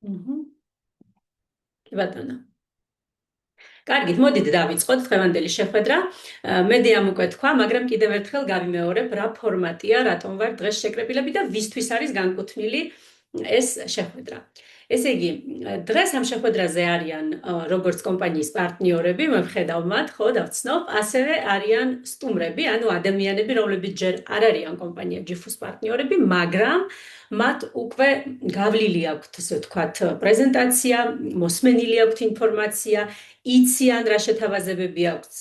კი ბატონო. კარგით, მოდით დავიწყოთ დღევანდელი შეხვედრა. მე დიამ უკვე თქვა, მაგრამ კიდევ ერთხელ გავიმეორებ, რა ფორმატია, რატომ ვარ დღეს შეკრებილები და ვისთვის არის განკუთვნილი ეს შეხვედრა. ესე იგი, დღეს ამ შეხვედრაზე არიან როგორც კომპანიის პარტნიორები, მე ვხედავ მათ, ხო, დავცნობ, ასევე არიან სტუმრები, ანუ ადამიანები, რომლებიც ჯერ არ არიან კომპანია GIFUS პარტნიორები, მაგრამ მათ უკვე გავლილი აქვთ, ასე ვთქვათ, პრეზენტაცია, მოსმენილი აქვთ ინფორმაცია, იციან რა შეთავაზებები აქვთ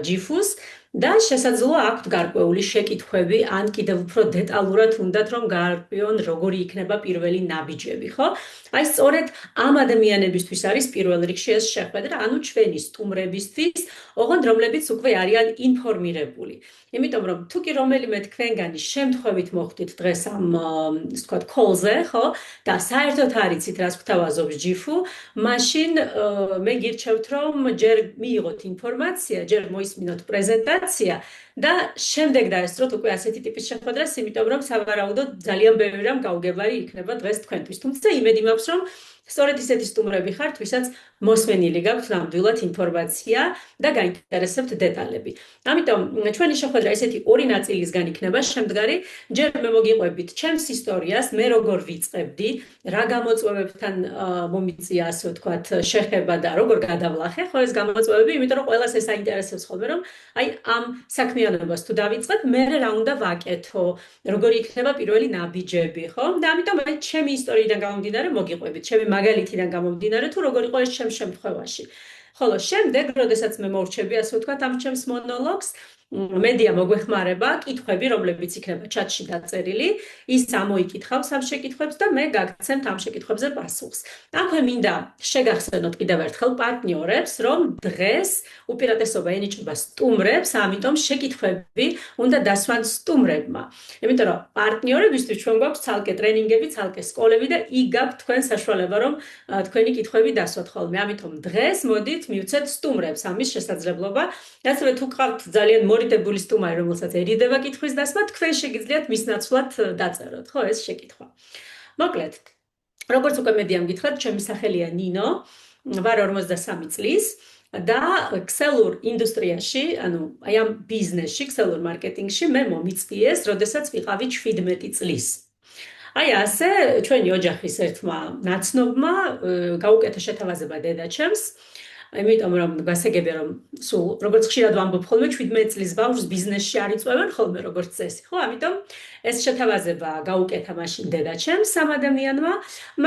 GIFUS და შესაძლოა აქვთ გარკვეული შეკითხვები, ან კიდევ უფრო დეტალურად უნდათ რომ გაარკვიონ როგორი იქნება პირველი ნაბიჯები, ხო? აი სწორედ ამ ადამიანებისთვის არის პირველ რიგში ეს შეხვედრა, ანუ ჩვენი სტუმრებისთვის, ოღონდ რომლებიც უკვე არიან ინფორმირებული. იმიტომ რომ თუ კი რომელიმე თქვენგანი შემთხვევით მოხვდით დღეს ამ ასე ვთქვათ call-ზე, ხო? და საერთოდ არიცით რას გვთავაზობს GIFU, მაშინ მე გირჩევთ რომ ჯერ მიიღოთ ინფორმაცია, ჯერ მოისმინოთ პრეზენტაცია და შემდეგ დაესწროთ უკვე ასეთი ტიპის შეხვედრას, იმიტომ რომ სავარაუდოდ ძალიან ბევრი რამ გაუგებარი იქნება დღეს თქვენთვის. თუმცა იმედი მაქვს რომ სწორედ ისეთი სტუმრები ხართ, ვისაც მოსმენილი გაქვთ ნამდვილად ინფორმაცია და გაინტერესებთ დეტალები. ამიტომ ჩვენი შეხვედრა ესეთი ორი ნაწილისგან იქნება შემდგარი. ჯერ მე მოგიყვებით ჩემს ისტორიას, მე როგორ ვიწყებდი, რა გამოწვევებთან მომიწია, ასე ვთქვათ, შეხება და როგორ გადავლახე, ხო ეს გამოწვევები, იმიტომ რომ ყველას ეს აინტერესებს ხოლმე, რომ აი ამ საქმიანობას თუ დავიწყებ, მე რა უნდა ვაკეთო, როგორი იქნება პირველი ნაბიჯები, ხო? და ამიტომ აი ჩემი ისტორიიდან გამომდინარე მოგიყვებით, ჩემი მაგალითიდან გამომდინარე თუ როგორ იყო ეს ჩემს შემთხვევაში. ხოლო შემდეგ, როდესაც მე მორჩები, ასე ვთქვათ, ამ ჩემს მონოლოგს, მედია მოგვეხმარება, კითხვები, რომლებიც იქნება ჩატში დაწერილი, ის ამოიკითხავს ამ შეკითხვებს და მე გაგცემთ ამ შეკითხვებზე პასუხს. აქვე მინდა შეგახსენოთ კიდევ ერთხელ პარტნიორებს, რომ დღეს უპირატესობა ენიჭება სტუმრებს, ამიტომ შეკითხვები უნდა დასვან სტუმრებმა. იმიტომ რომ პარტნიორებისთვის ჩვენ გვაქვს ცალკე ტრენინგები, ცალკე სკოლები და იქ გაქვთ თქვენ საშუალება, რომ თქვენი კითხვები დასვათ ხოლმე. ამიტომ დღეს მოდით მივცეთ სტუმრებს ამის შესაძლებლობა. ასევე თუ გყავთ ძალიან მორიდებული სტუმარი, რომელსაც ერიდება კითხვის დასმა, თქვენ შეგიძლიათ მის ნაცვლად დაწეროთ, ხო, ეს შეკითხვა. მოკლედ, როგორც უკვე მედიამ გითხრათ, ჩემი სახელია ნინო, ვარ 53 წლის და ქსელურ ინდუსტრიაში, ანუ აი ამ ბიზნესში, ქსელურ მარკეტინგში მე მომიწვიეს, როდესაც ვიყავი 17 წლის. აი ასე, ჩვენი ოჯახის ერთმა ნაცნობმა გაუკეთა შეთავაზება დედაჩემს, იმიტომ რომ გასაგებია რომ სულ როგორც ხშირად ვამბობ ხოლმე 17 წლის ბავშვს ბიზნესში არ იწვევენ ხოლმე როგორც წესი, ხო? ამიტომ ეს შეთავაზება გაუკეთა მაშინ დედაჩემს ამ ადამიანმა,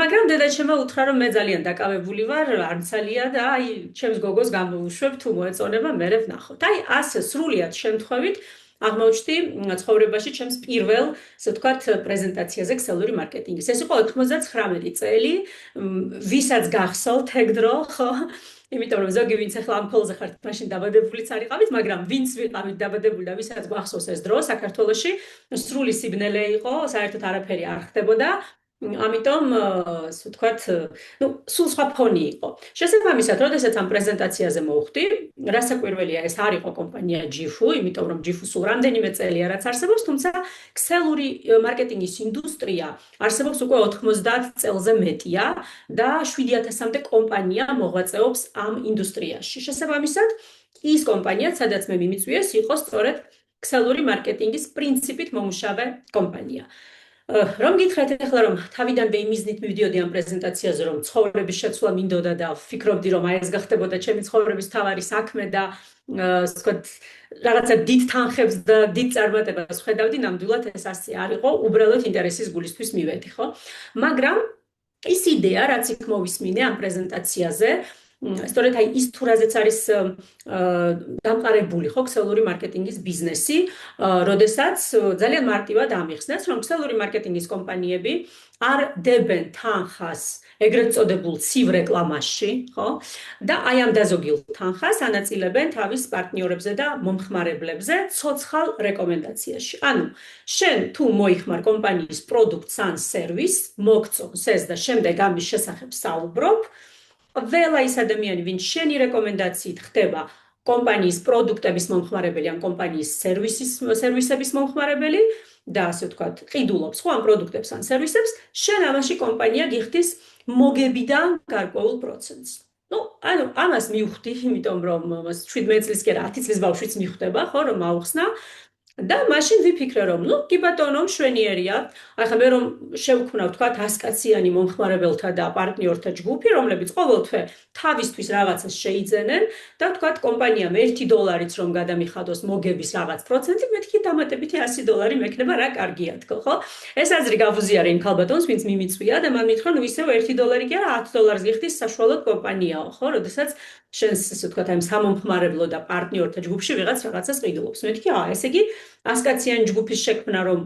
მაგრამ დედაჩემმა უთხრა რომ მე ძალიან დაკავებული ვარ, არ მცალია და აი ჩემს გოგოს გამოვუშვებ თუ მოეწონება მე ვნახოთ. აი ასე სრულიად შემთხვევით აღმოჩნდი ცხოვრებაში ჩემს პირველ, ასე ვთქვათ, პრეზენტაციაზე ქსელური მარკეტინგის. ეს იყო 99 წელი, ვისაც გახსოვთ ეგ დრო, ხო? იმიტომ რომ ზოგი ვინც ახლა ამ call-ზე ხართ, მაშინ დაბადებულიც არ იყავით, მაგრამ ვინც ვიყავით დაბადებული და ვისაც გვახსოვს ეს დრო, საქართველოში სრული სიბნელე იყო, საერთოდ არაფერი არ ხდებოდა. ამიტომ, ასე ვთქვათ, სულ სხვა ფონი იყო. შესაბამისად, როდესაც ამ პრეზენტაციაზე მოვხდი, რასაკვირველია, ეს არ იყო კომპანია GIFU, იმიტომ რომ GIFU სულ რამდენიმე წელია რაც არსებობს, თუმცა ქსელური მარკეტინგის ინდუსტრია არსებობს უკვე 90 წელზე მეტია და 7000-მდე კომპანია მოღვაწეობს ამ ინდუსტრიაში. შესაბამისად, ის კომპანია, სადაც მე მიმიწვიეს, იყო სწორედ ქსელური მარკეტინგის პრინციპით მომუშავე კომპანია. რომ გითხრათ ახლა რომ თავიდანვე იმიზნით მივდიოდი ამ პრეზენტაციაზე რომ ცხოვრების შეცვლა მინდოდა და ვფიქრობდი რომ აი ეს გახდებოდა ჩემი ცხოვრების თავარი საქმე და ასე ვთქვათ რაღაცა დიდ თანხებს და დიდ წარმატებას ვხედავდი, ნამდვილად ეს ასე არ იყო, უბრალოდ ინტერესის გულისთვის მივედი, ხო? მაგრამ ის იდეა, რაც იქ მოვისმინე ამ პრეზენტაციაზე, სწორედ აი ის თუ რაზეც არის დამყარებული ხო ქსელური მარკეტინგის ბიზნესი, როდესაც ძალიან მარტივად ამიხსნეს, რომ ქსელური მარკეტინგის კომპანიები არ დებენ თანხას ეგრეთ წოდებულ ცივ რეკლამაში, ხო? და აი ამ დაზოგილ თანხას ანაწილებენ თავის პარტნიორებზე და მომხმარებლებზე ცოცხალ რეკომენდაციაში. ანუ შენ თუ მოიხმარ კომპანიის პროდუქტს ან სერვისს, მოგწონს ეს და შემდეგ ამის შესახებ საუბრობ, ყველა ის ადამიანი, ვინც შენი რეკომენდაციით ხდება კომპანიის პროდუქტების მომხმარებელი ან კომპანიის სერვისების მომხმარებელი და ასე ვთქვათ, ყიდულობს ხო ამ პროდუქტებს ან სერვისებს, შენ ამაში კომპანია გიხდის მოგებიდან გარკვეულ პროცენტს. ანუ ამას მივხვდი, იმიტომ რომ 17 წლის კი არა 10 წლის ბავშვიც მიხვდება, ხო, რომ აუხსნა და მაშინ ვიფიქრე რომ კი ბატონო მშვენიერია. ახლა მე რომ შევქმნავ თქვა 100 კაციანი მომხმარებელთა და პარტნიორთა ჯგუფი, რომლებიც ყოველთვე თავისთვის რაღაცას შეიძენენ და თქვა კომპანიამ $1 რომ გადამიხადოს მოგების რაღაც პროცენტი, მეთქი დამატებითი $100 მექნება რა კარგია თქო, ხო? ეს აზრი გავუზიარე იმ ქალბატონს, ვინც მიმიწვია და მან მითხრა, ისევ $1 კი არა $10 გიხდის საშუალოდ კომპანიაო, ხო? როდესაც შენს ესე ვთქვათ, აი სამომხმარებლო და პარტნიორთა ჯგუფში ვიღაც რაღაცას ყიდულობს. მეთქი, ესე იგი 100 კაციანი ჯგუფის შექმნა რომ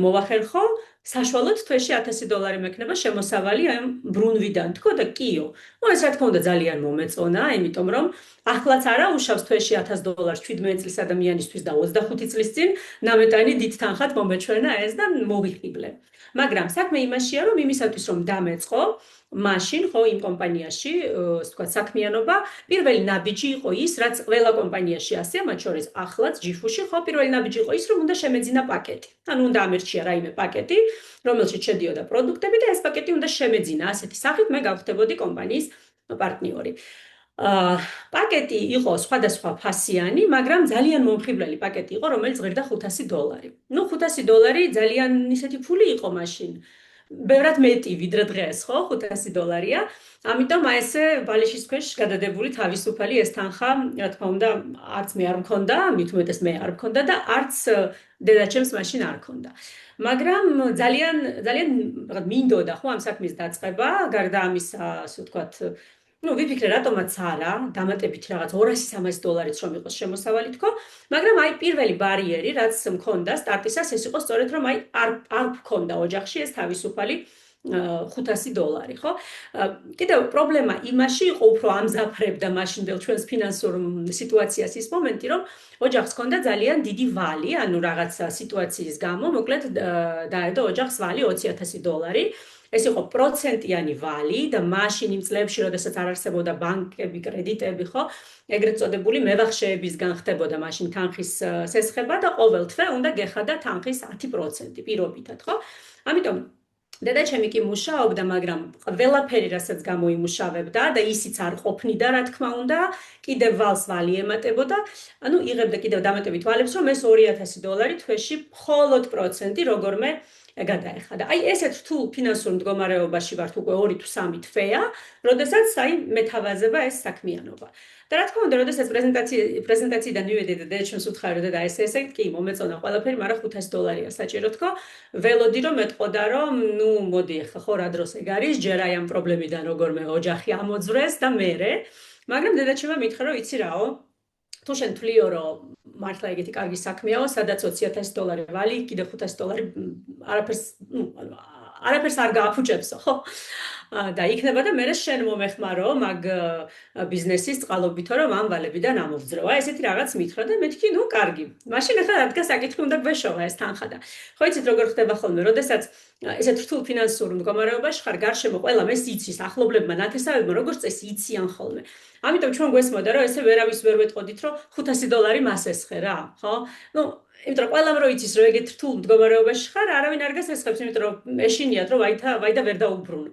მოვახერხო, საშუალოდ თვეში $1000 მექნება შემოსავალი აი ბრუნვიდან, თქო და კიო. ეს რა თქმა უნდა ძალიან მომეწონა, იმიტომ რომ ახლაც არა უშავს თვეში $1000 17 წლის ადამიანისთვის და 25 წლის წინ ნამეტანი დიდ თანხად მომეჩვენა ეს და მოვიხიბლე. მაგრამ საქმე იმაშია, რომ იმისათვის რომ დამეწყო, მაშინ ხო იმ კომპანიაში, ასე ვთქვათ, საქმიანობა პირველი ნაბიჯი იყო ის, რაც ყველა კომპანიაში ასეა, მათ შორის ახლაც ჯიფუში ხო პირველი ნაბიჯი იყო ის, რომ უნდა შემეძინა პაკეტი. ანუ უნდა ამერჩია რაიმე პაკეტი, რომელშიც შედიოდა პროდუქტები და ეს პაკეტი უნდა შემეძინა. ასეთი სახით მე გავხდებოდი კომპანიის პარტნიორი. პაკეტი იყო სხვადასხვა ფასიანი, მაგრამ ძალიან მომხიბლელი პაკეტი იყო, რომელიც ღირდა $500. $500 ძალიან ისეთი ფული იყო მაშინ. ბევრად მეტი ვიდრე დღეს, ხო, $500-ია. ამიტომ აი ესე ბალიშის ქვეშ გადადებული თავისუფალი ეს თანხა, რა თქმა უნდა, არც მე არ მქონდა, მით უმეტეს მე არ მქონდა და არც დედაჩემს მაშინ არ მქონდა. მაგრამ ძალიან მინდოდა ხო ამ საქმის დაწყება, გარდა ამისა, ასე ვთქვათ, ვიფიქრე რატომაც არა, დამატებით რაღაც $200-300 რომ იყოს შემოსავალი თქო, მაგრამ აი პირველი ბარიერი, რაც მქონდა სტარტისას, ეს იყო სწორედ რომ აი არ მქონდა ოჯახში ეს თავისუფალი $500, ხო? კიდევ პრობლემა იმაში იყო, უფრო ამზაფრებდა მაშინდელ ჩვენს ფინანსურ სიტუაციას ის მომენტი, რომ ოჯახს ჰქონდა ძალიან დიდი ვალი, ანუ რაღაცა სიტუაციის გამო, მოკლედ დაედო ოჯახს ვალი $20,000. ეს იყო პროცენტიანი ვალი და მაშინ იმ წლებში, როდესაც არ არსებობდა ბანკები, კრედიტები, ხო? ეგრეთ წოდებული მევახშეებისგან ხდებოდა მაშინ თანხის სესხება და ყოველ თვე უნდა გეხადა თანხის 10% პირობითად, ხო? ამიტომ დედაჩემი კი მუშაობდა, მაგრამ ყველაფერი, რასაც გამოიმუშავებდა და ისიც არ ყოფნიდა, რა თქმა უნდა, კიდევ ვალს ვალი ემატებოდა, ანუ იღებდა კიდევ დამატებით ვალებს, რომ ეს $200 თვეში მხოლოდ პროცენტი როგორმე გადაეხადა. აი ესეთ რთულ ფინანსურ მდგომარეობაში ვართ უკვე 2 თუ 3 თვეა, როდესაც აი მეთავაზება ეს საქმიანობა. და რა თქმა უნდა, როდესაც პრეზენტაციიდან მივედი და დედაჩემს უთხარი და ესე კი მომეწონა ყველაფერი, მაგრამ $500-ია საჭირო თქო. ველოდი რომ მეტყოდა რომ მოდი ახლა ხო რა დროს ეგ არის, ჯერ აი ამ პრობლემიდან როგორმე ოჯახი ამოძვრეს და მერე. მაგრამ დედაჩემმა მითხრა რომ იცი რაო, თუ შენ თვლიო რომ მართლა ეგეთი კარგი საქმეაო, სადაც $20,000 ვალი, კიდე $500 არაფერს არ გააფუჭებსო, ხო? და იქნება და მე შენ მომეხმარო მაგ ბიზნესის წყალობითო რომ ამ ვალებიდან ამოვძროა. ესეთი რაღაც მითხრა და მეთქი, კარგი. მაშინ ახლა რადგან საკითხი უნდა გვეშოვა ეს თანხა და ხო იცით როგორ ხდება ხოლმე, როდესაც ესეთ რთულ ფინანსურ მდგომარეობაში ხარ, გარშემო ყველა მეს იცის, ახლობლებმა, ნათესავებმა როგორც წესი იციან ხოლმე. ამიტომ ჩვენ გვესმოდა რომ ესე ვერავის ვერ ვეტყოდით რომ $500 მას ესხე რა, ხო? იმიტომ რომ ყველამ რო იცის რომ ეგეთ რთულ მდგომარეობაში ხარ, არავინ არ გასესხებს, იმიტომ რომ ეშინიათ რომ ვაი და ვერ დაუბრუნო.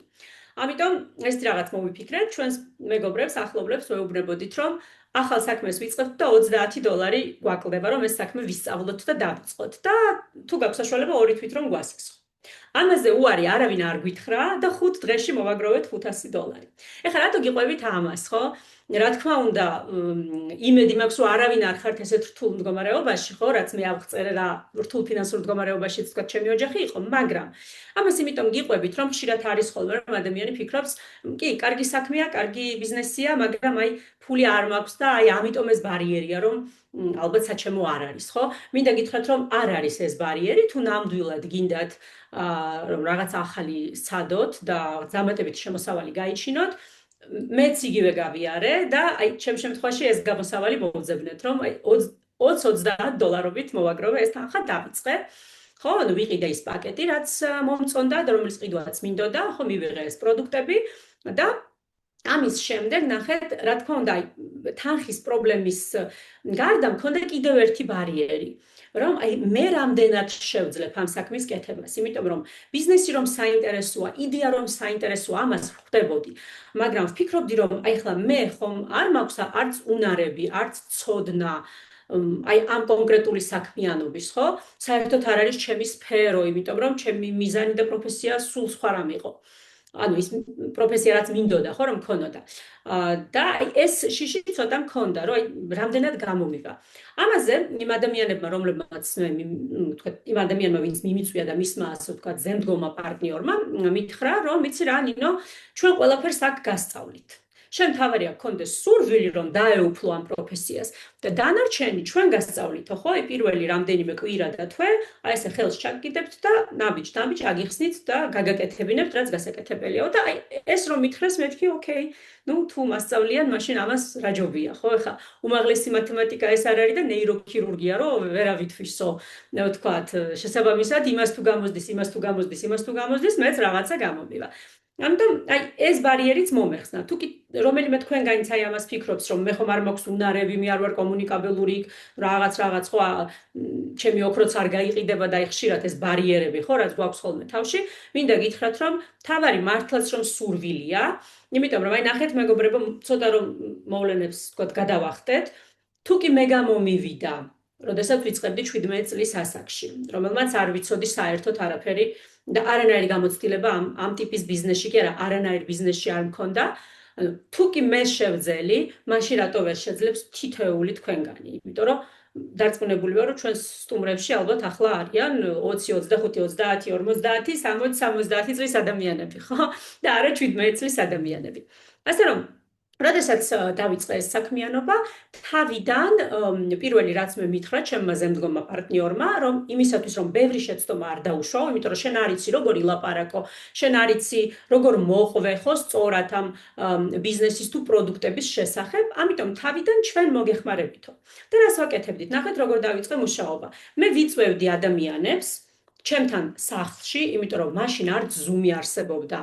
ამიტომ ეს რაღაც მოვიფიქრეთ, ჩვენს მეგობრებს, ახლობლებს ვეუბნებოდით რომ ახალ საქმეს ვიწყებთ და $30 გვაკლდება რომ ეს საქმე ვისწავლოთ და დავიწყოთ და თუ გაქვს საშუალება 2 თვით რომ გვასესხო. ამაზე უარი არავინ არ გითხრა და 5 დღეში მოვაგროვეთ $500. ეხლა რატო გიყვებით ამას, ხო? რა თქმა უნდა, იმედი მაქვს, რომ არავინ არ ხართ ესეთ რთულ მდგომარეობაში, ხო, რაც მე ავღწერე რა რთულ ფინანსურ მდგომარეობაშიც თქვა ჩემი ოჯახი იყო, მაგრამ ამას იმიტომ გიყვებით, რომ ხშირად არის ხოლმე რომ ადამიანი ფიქრობს, კი, კარგი საქმეა, კარგი ბიზნესია, მაგრამ აი ფული არ მაქვს და აი ამიტომ ეს ბარიერია, რომ ალბათ საჩემო არ არის, ხო? მინდა გითხრათ, რომ არ არის ეს ბარიერი, თუ ნამდვილად გინდათ რომ რაღაც ახალი სცადოთ და დამატებითი შემოსავალი გაიჩინოთ, მეც იგივე გავიარე და აი ჩემ შემთხვევაში ეს გამოსავალი მოვძებნეთ, რომ აი $20-30 მოვაგროვე ეს თანხა დავიწყე. ხო, ანუ ვიყიდე ის პაკეტი, რაც მომწონდა და რომლის ყიდვაც მინდოდა, ხო, მივიღე ეს პროდუქტები და ამის შემდეგ ნახეთ, რა თქმა უნდა, თანხის პრობლემის გარდა მქონდა კიდევ ერთი ბარიერი, რომ მე რამდენად შევძლებ ამ საქმის კეთებას, იმიტომ რომ ბიზნესი რომ საინტერესოა, იდეა რომ საინტერესოა, ამას ხვდებოდი, მაგრამ ვფიქრობდი, რომ ახლა მე ხომ არ მაქვს არც უნარები, არც ცოდნა ამ კონკრეტული საქმიანობის, ხო? საერთოდ არ არის ჩემი სფერო, იმიტომ რომ ჩემი მიზანი და პროფესია სულ სხვა რამ იყო. ანუ ის პროფესია რაც მინდოდა, ხო, რომ მქონოდა. და ეს შიში ცოტა მქონდა, რომ რამდენად გამომივა. ამაზე იმ ადამიანებმა, რომლებმაც თქვა, იმ ადამიანმა, ვინც მიმიწვია და მისმა, ასე ვთქვა, ზემდგომა პარტნიორმა, მითხრა, რომ იცი რა, ნინო, ჩვენ ყველაფერს აქ გასწავლით. შენ თავარია გქონდეს სურვილი, რომ დაეუფლო ამ პროფესიას და დანარჩენი ჩვენ გასწავლითო, ხო? პირველი რამდენიმე კვირა და თვე, აი ესე ხელს ჩაგკიდებთ და ნაბიჯ აგიხსნით და გაგაკეთებინებთ, რაც გასაკეთებელიაო და აი ეს რომ მითხრეს, მე ვთქვი, ოკეი, ну, თუ მასწავლიან, მაშინ ამას რა ჯობია, ხო? ეხა უმაღლესი მათემატიკა ეს არ არის და ნეიროქირურგია, რომ ვერავითვისო, ვთქვათ, შესაბამისად, იმას თუ გამოსდის, მეც რაღაცა გამომივა. ამიტომ აი ეს ბარიერიც მომეხსნა. თუ კი რომელიმე თქვენგანიც აი ამას ფიქრობს, რომ მე ხომ არ მაქვს უნარები, მე არ ვარ კომუნიკაბელური, რაღაც ხო, ჩემი ოქროც არ გაიყიდება და აი ხშირად ეს ბარიერები, ხო, რაც გვაქვს ხოლმე თავში, მინდა გითხრათ, რომ თავარი მართლაც რომ სურვილია, იმიტომ რომ აი ნახეთ მეგობრებო, ცოტა რომ მოვლენებს თქვა გადავახტეთ, თუ კი მე გამომივიდა, როდესაც ვიწყებდი 17 წლის ასაკში, რომელმაც არ ვიცოდი საერთოდ არაფერი და არანაირი გამოცდილება ამ ტიპის ბიზნესში კი არა, არანაირ ბიზნესში არ მქონდა. თუ კი მე შევძელი, მაშინ რატო ვერ შეძლებს თითოეული თქვენგანი? იმიტომ რომ დარწმუნებული ვარ, რომ ჩვენ სტუმრებში ალბათ ახლა არიან 20, 25, 30, 40, 60, 70 წლის ადამიანები, ხო? და არა 17 წლის ადამიანები. ასე რომ როდესაც დავიწყე ეს საქმიანობა, თავიდან პირველი რაც მე მითხრა ჩემმა ზემდგომა პარტნიორმა, რომ იმისათვის რომ ბევრი შეცდომა არ დაუშვაო, იმიტომ რომ შენ არ იცი როგორ ილაპარაკო, შენ არ იცი როგორ მოყვე ხო სწორად ამ ბიზნესის თუ პროდუქტების შესახებ, ამიტომ თავიდან ჩვენ მოგეხმარებითო. და რას ვაკეთებდით? ნახეთ როგორ დავიწყე მუშაობა. მე ვიწვევდი ადამიანებს ჩემთან სახლში, იმიტომ რომ მაშინ არც Zoom-ი არსებობდა,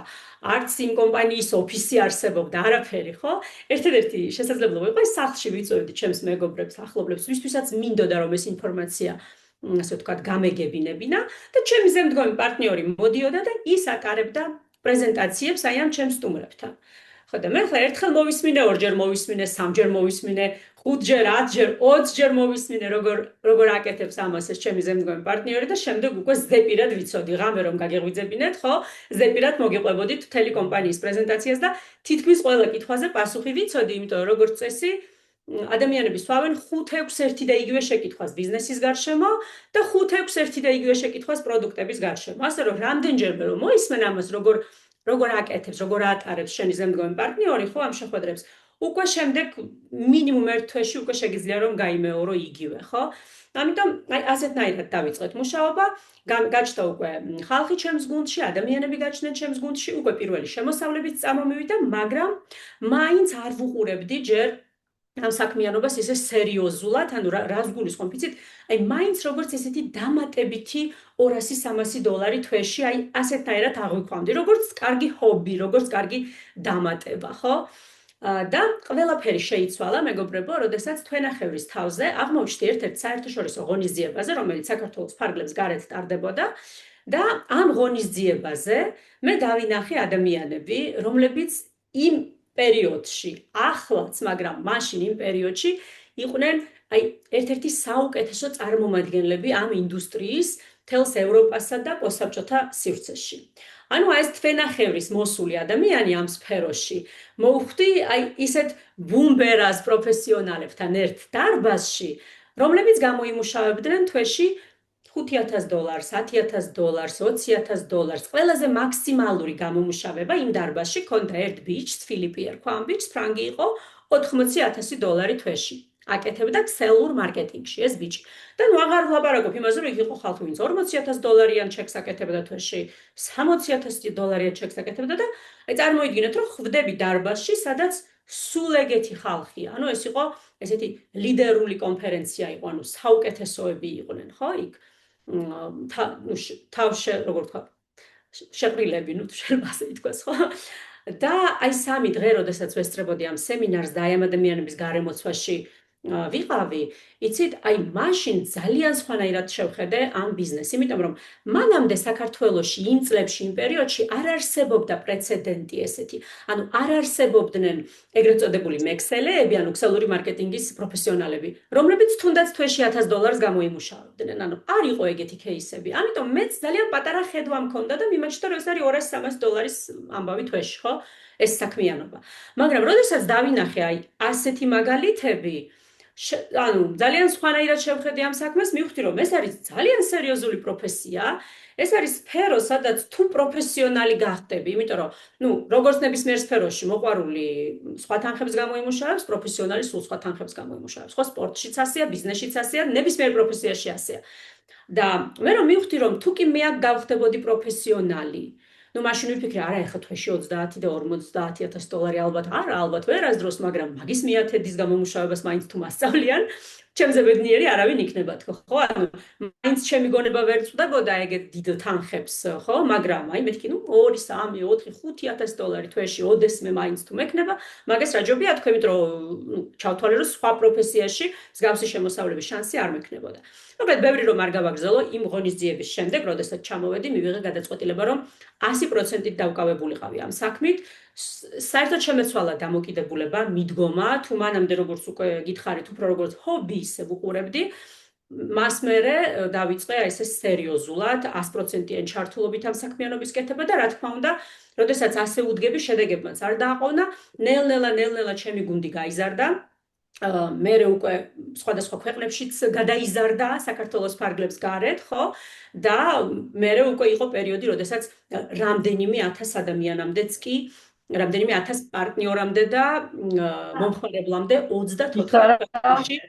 არც იმ კომპანიის ოფისი არსებობდა, არაფერი, ხო? ერთადერთი შესაძლებლობა იყო ის სახლში ვიწვევდი ჩემს მეგობრებს, ახლობლებს, ვისთვისაც მინდოდა რომ ეს ინფორმაცია, ასე ვთქვათ, გამეგებინებინა და ჩემი ზემდგომი პარტნიორი მოდიოდა და ის აკარებდა პრეზენტაციებს აი ამ ჩემს სტუმრებთან. ხო და მე ხლა ერთხელ მოვისმინე, ორჯერ მოვისმინე, სამჯერ მოვისმინე, 5ჯერ, 10ჯერ, 20ჯერ მოვისმინე, როგორ აკეთებს ამას ეს ჩემი ზემდგომი პარტნიორი და შემდეგ უკვე ზეპირად ვიცოდი, ღამე რომ გაგეღვიძებინეთ, ხო? ზეპირად მოგიყვებოდით მთელი კომპანიის პრეზენტაციას და თითქმის ყველა კითხვაზე პასუხი ვიცოდი, იმიტომ რომ როგორც წესი, ადამიანები სვავენ 5-6 ერთი და იგივე შეკითხვას ბიზნესის გარშემო და 5-6 ერთი და იგივე შეკითხვას პროდუქტების გარშემო. ასე რომ რამდენჯერმე რომ მოისმენ ამას, როგორ აკეთებს, როგორ ატარებს შენი ზემდგომი პარტნიორი, ხო, ამ შეხვედრებს, უკვე შემდეგ მინიმუმ ერთ თვეში უკვე შეგიძლია რომ გაიმეორო იგივე, ხო? ამიტომ აი ასეთნაირად დავიწყეთ მუშაობა, გაჩნდა უკვე ხალხი ჩემს გუნდში, ადამიანები გაჩნდნენ ჩემს გუნდში, უკვე პირველი შემოსავლებიც წამომივიდა, მაგრამ მაინც არ ვუყურებდი ჯერ ამ საქმიანობას ისე სერიოზულად, ანუ რას გულისხმობ, იცით? აი მაინც როგორც ესეთი დამატებითი $200-300 თვეში, აი ასეთნაირად აღვიქვამდი, როგორც კარგი ჰობი, როგორც კარგი დამატება, ხო? და ყველაფერი შეიცვალა, მეგობრებო, როდესაც თვენახევრის თავზე აღმოჩნდი ერთ-ერთ საერთაშორისო ღონისძიებაზე, რომელიც საქართველოს ფარგლებს გარეთ ტარდებოდა და ამ ღონისძიებაზე მე დავინახე ადამიანები, რომლებიც იმ პერიოდში, ახლაც, მაგრამ მაშინ იმ პერიოდში იყვნენ აი ერთ-ერთი საუკეთესო წარმომადგენლები ამ ინდუსტრიის მთელს ევროპასა და პოსტსაბჭოთა სივრცეში. ანუ ეს თვენახევრის მოსული ადამიანი ამ სფეროში მოვხვდი აი ისეთ ბუმბერას პროფესიონალებთან ერთ დარბაზში, რომლებიც გამოიმუშავებდნენ თვეში $5,000, $10,000, $20,000. ყველაზე მაქსიმალური გამომუშავება იმ დარბაზში ქონდა ერთ ბიჭს, ფილიპი ერქვა ამ ბიჭს, ფრანგი იყო, $80,000 თვეში. აკეთებდა ქსელურ მარკეტინგში ეს ბიჭი. და ნუ აღარ ვლაპარაკობ იმაზე, რომ იქ იყო ხალხი, ვინც $40,000-იან ჩეკს აკეთებდა თვეში, $60,000-იან ჩეკს აკეთებდა და აი წარმოიდგინეთ, რომ ხვდები დარბაზში, სადაც სულ ეგეთი ხალხია. ანუ ეს იყო ესეთი ლიდერული კონფერენცია იყო, ანუ საუკეთესოები იყვნენ, ხო, იქ? როგორ თქვა, შეყრილები, ну, შეიძლება ასე ითქვას, ხო? და აი 3 დღე, როდესაც ვესწრებოდი ამ სემინარს და აი ამ ადამიანების გარემოცვაში ვიყავი, იცით, აი მაშინ ძალიან სხვანაირად შევხედე ამ ბიზნესს, იმიტომ რომ მანამდე საქართველოში იმ წლებში, იმ პერიოდში არ არსებობდა პრეცედენტი ესეთი. ანუ არ არსებობდნენ ეგრეთ წოდებული მექსელეები, ანუ ქსელური მარკეტინგის პროფესიონალები, რომლებიც თუნდაც თვეში $1000 გამოიმუშავებდნენ. ანუ არ იყო ეგეთი кейსები. ამიტომ მეც ძალიან პატარა ხედვა მქონდა და მიმაჩნდა, რომ ეს არის $200-300 ამბავი თვეში, ხო? ეს საქმიანობა. მაგრამ როდესაც დავინახე აი ასეთი მაგალითები, ანუ ძალიან სხვანაირად შევხედე ამ საქმეს, მივხვდი რომ ეს არის ძალიან სერიოზული პროფესია, ეს არის სფერო, სადაც თუ პროფესიონალი გახდები, იმიტომ რომ, როგორც ნებისმიერ სფეროში მოყვარული სხვა თანხებს გამოიმუშავებს, პროფესიონალი სულ სხვა თანხებს გამოიმუშავებს. ხო, სპორტშიც ასეა, ბიზნესშიც ასეა, ნებისმიერ პროფესიაში ასეა. და მე რომ მივხვდი რომ თუ კი მე აქ გავხდებოდი პროფესიონალი, მაშინ ვიფიქრე, არა, ეხლა თვეში 30 და $50,000 ალბათ არა, ალბათ ვერასდროს, მაგრამ მაგის მიათედის გამომუშავებას მაინც თუ მასწავლიან, ჩემზე ბედნიერი არავინ იქნება თქო, ხო? ანუ მაინც ჩემი გონება ვერ წვდებოდა ეგეთ დიდ თანხებს, ხო? მაგრამ აი მეთქი, 2, 3, 4, $5,000 თვეში ოდესმე მაინც თუ მექნება, მაგას რა ჯობია თქვი, იმიტომ რომ ჩავთვალე რომ სხვა პროფესიაში მსგავსი შემოსავლების შანსი არ მექნებოდა. მოკლედ, ბევრი რომ არ გავაგრძელო, იმ ღონისძიების შემდეგ, როდესაც ჩამოვედი, მივიღე გადაწყვეტილება, რომ 100%-ით დავკავებულიყავი ამ საქმით. საერთოდ შემეცვალა დამოკიდებულება, მიდგომა, თუ მანამდე როგორც უკვე გითხარით, უფრო როგორც ჰობი ისე ვუყურებდი, მას მერე დავიწყე აი ესე სერიოზულად 100%-იან ჩართულობით ამ საქმიანობის კეთება და რა თქმა უნდა, როდესაც ასე უდგები, შედეგებმაც არ დააყოვნა, ნელ-ნელა ჩემი გუნდი გაიზარდა. მერე უკვე სხვადასხვა ქვეყნებშიც გადაიზარდა საქართველოს ფარგლებს გარეთ, ხო? და მერე უკვე იყო პერიოდი, როდესაც რამდენიმე 1000 ადამიანამდეც კი, რამდენიმე 1000 პარტნიორამდე და მომხმარებლამდე 34 ქვეყანაში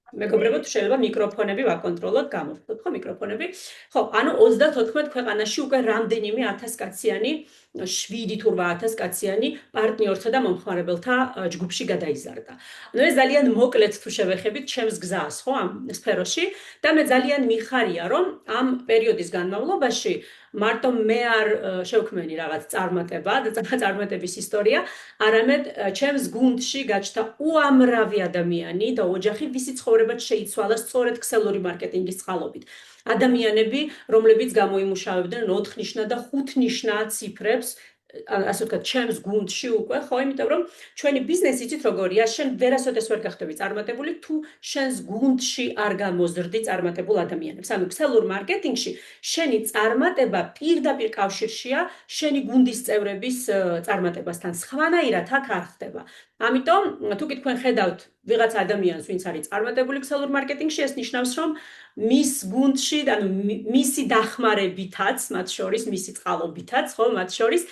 მეგობრებო, თუ შეიძლება მიკროფონები ვაკონტროლოთ, გამოვხდოთ ხო მიკროფონები? ხო, ანუ 34 ქვეყანაში უკვე რამდენიმე 1000 კაციანი, 7 თუ 8000 კაციანი პარტნიორთა და მომხმარებელთა ჯგუფში გადაიზარდა. ანუ ეს ძალიან მოკლედ თუ შევეხებით ჩემს გზას, ხო, ამ სფეროში და მე ძალიან მიხარია, რომ ამ პერიოდის განმავლობაში მარტო მე არ შევქმენი რაღაც წარმატება და წარმატების ისტორია, არამედ ჩემს გუნდში გაჩნდა უამრავი ადამიანი და ოჯახი, ვისი ცხოვრებაც შეიცვალა სწორედ ქსელური მარკეტინგის წყალობით. ადამიანები, რომლებიც გამოიმუშავებდნენ 4-ნიშნა და 5-ნიშნა ციფრებს, ასე ვთქვათ, ჩემს გუნდში უკვე, ხო, იმიტომ რომ ჩვენი ბიზნესი იცით როგორია, შენ ვერასოდეს ვერ გახდები წარმატებული, თუ შენს გუნდში არ გამოზრდი წარმატებულ ადამიანებს. ანუ ქსელურ მარკეტინგში შენი წარმატება პირდაპირ კავშირშია შენი გუნდის წევრების წარმატებასთან. სხვანაირად აქ არ ხდება. ამიტომ, თუ კი თქვენ ხედავთ ვიღაც ადამიანს, ვინც არის წარმატებული ქსელურ მარკეტინგში, ეს ნიშნავს, რომ მის გუნდში, ანუ მისი დახმარებითაც, მათ შორის მისი წყალობითაც, ხო, მათ შორის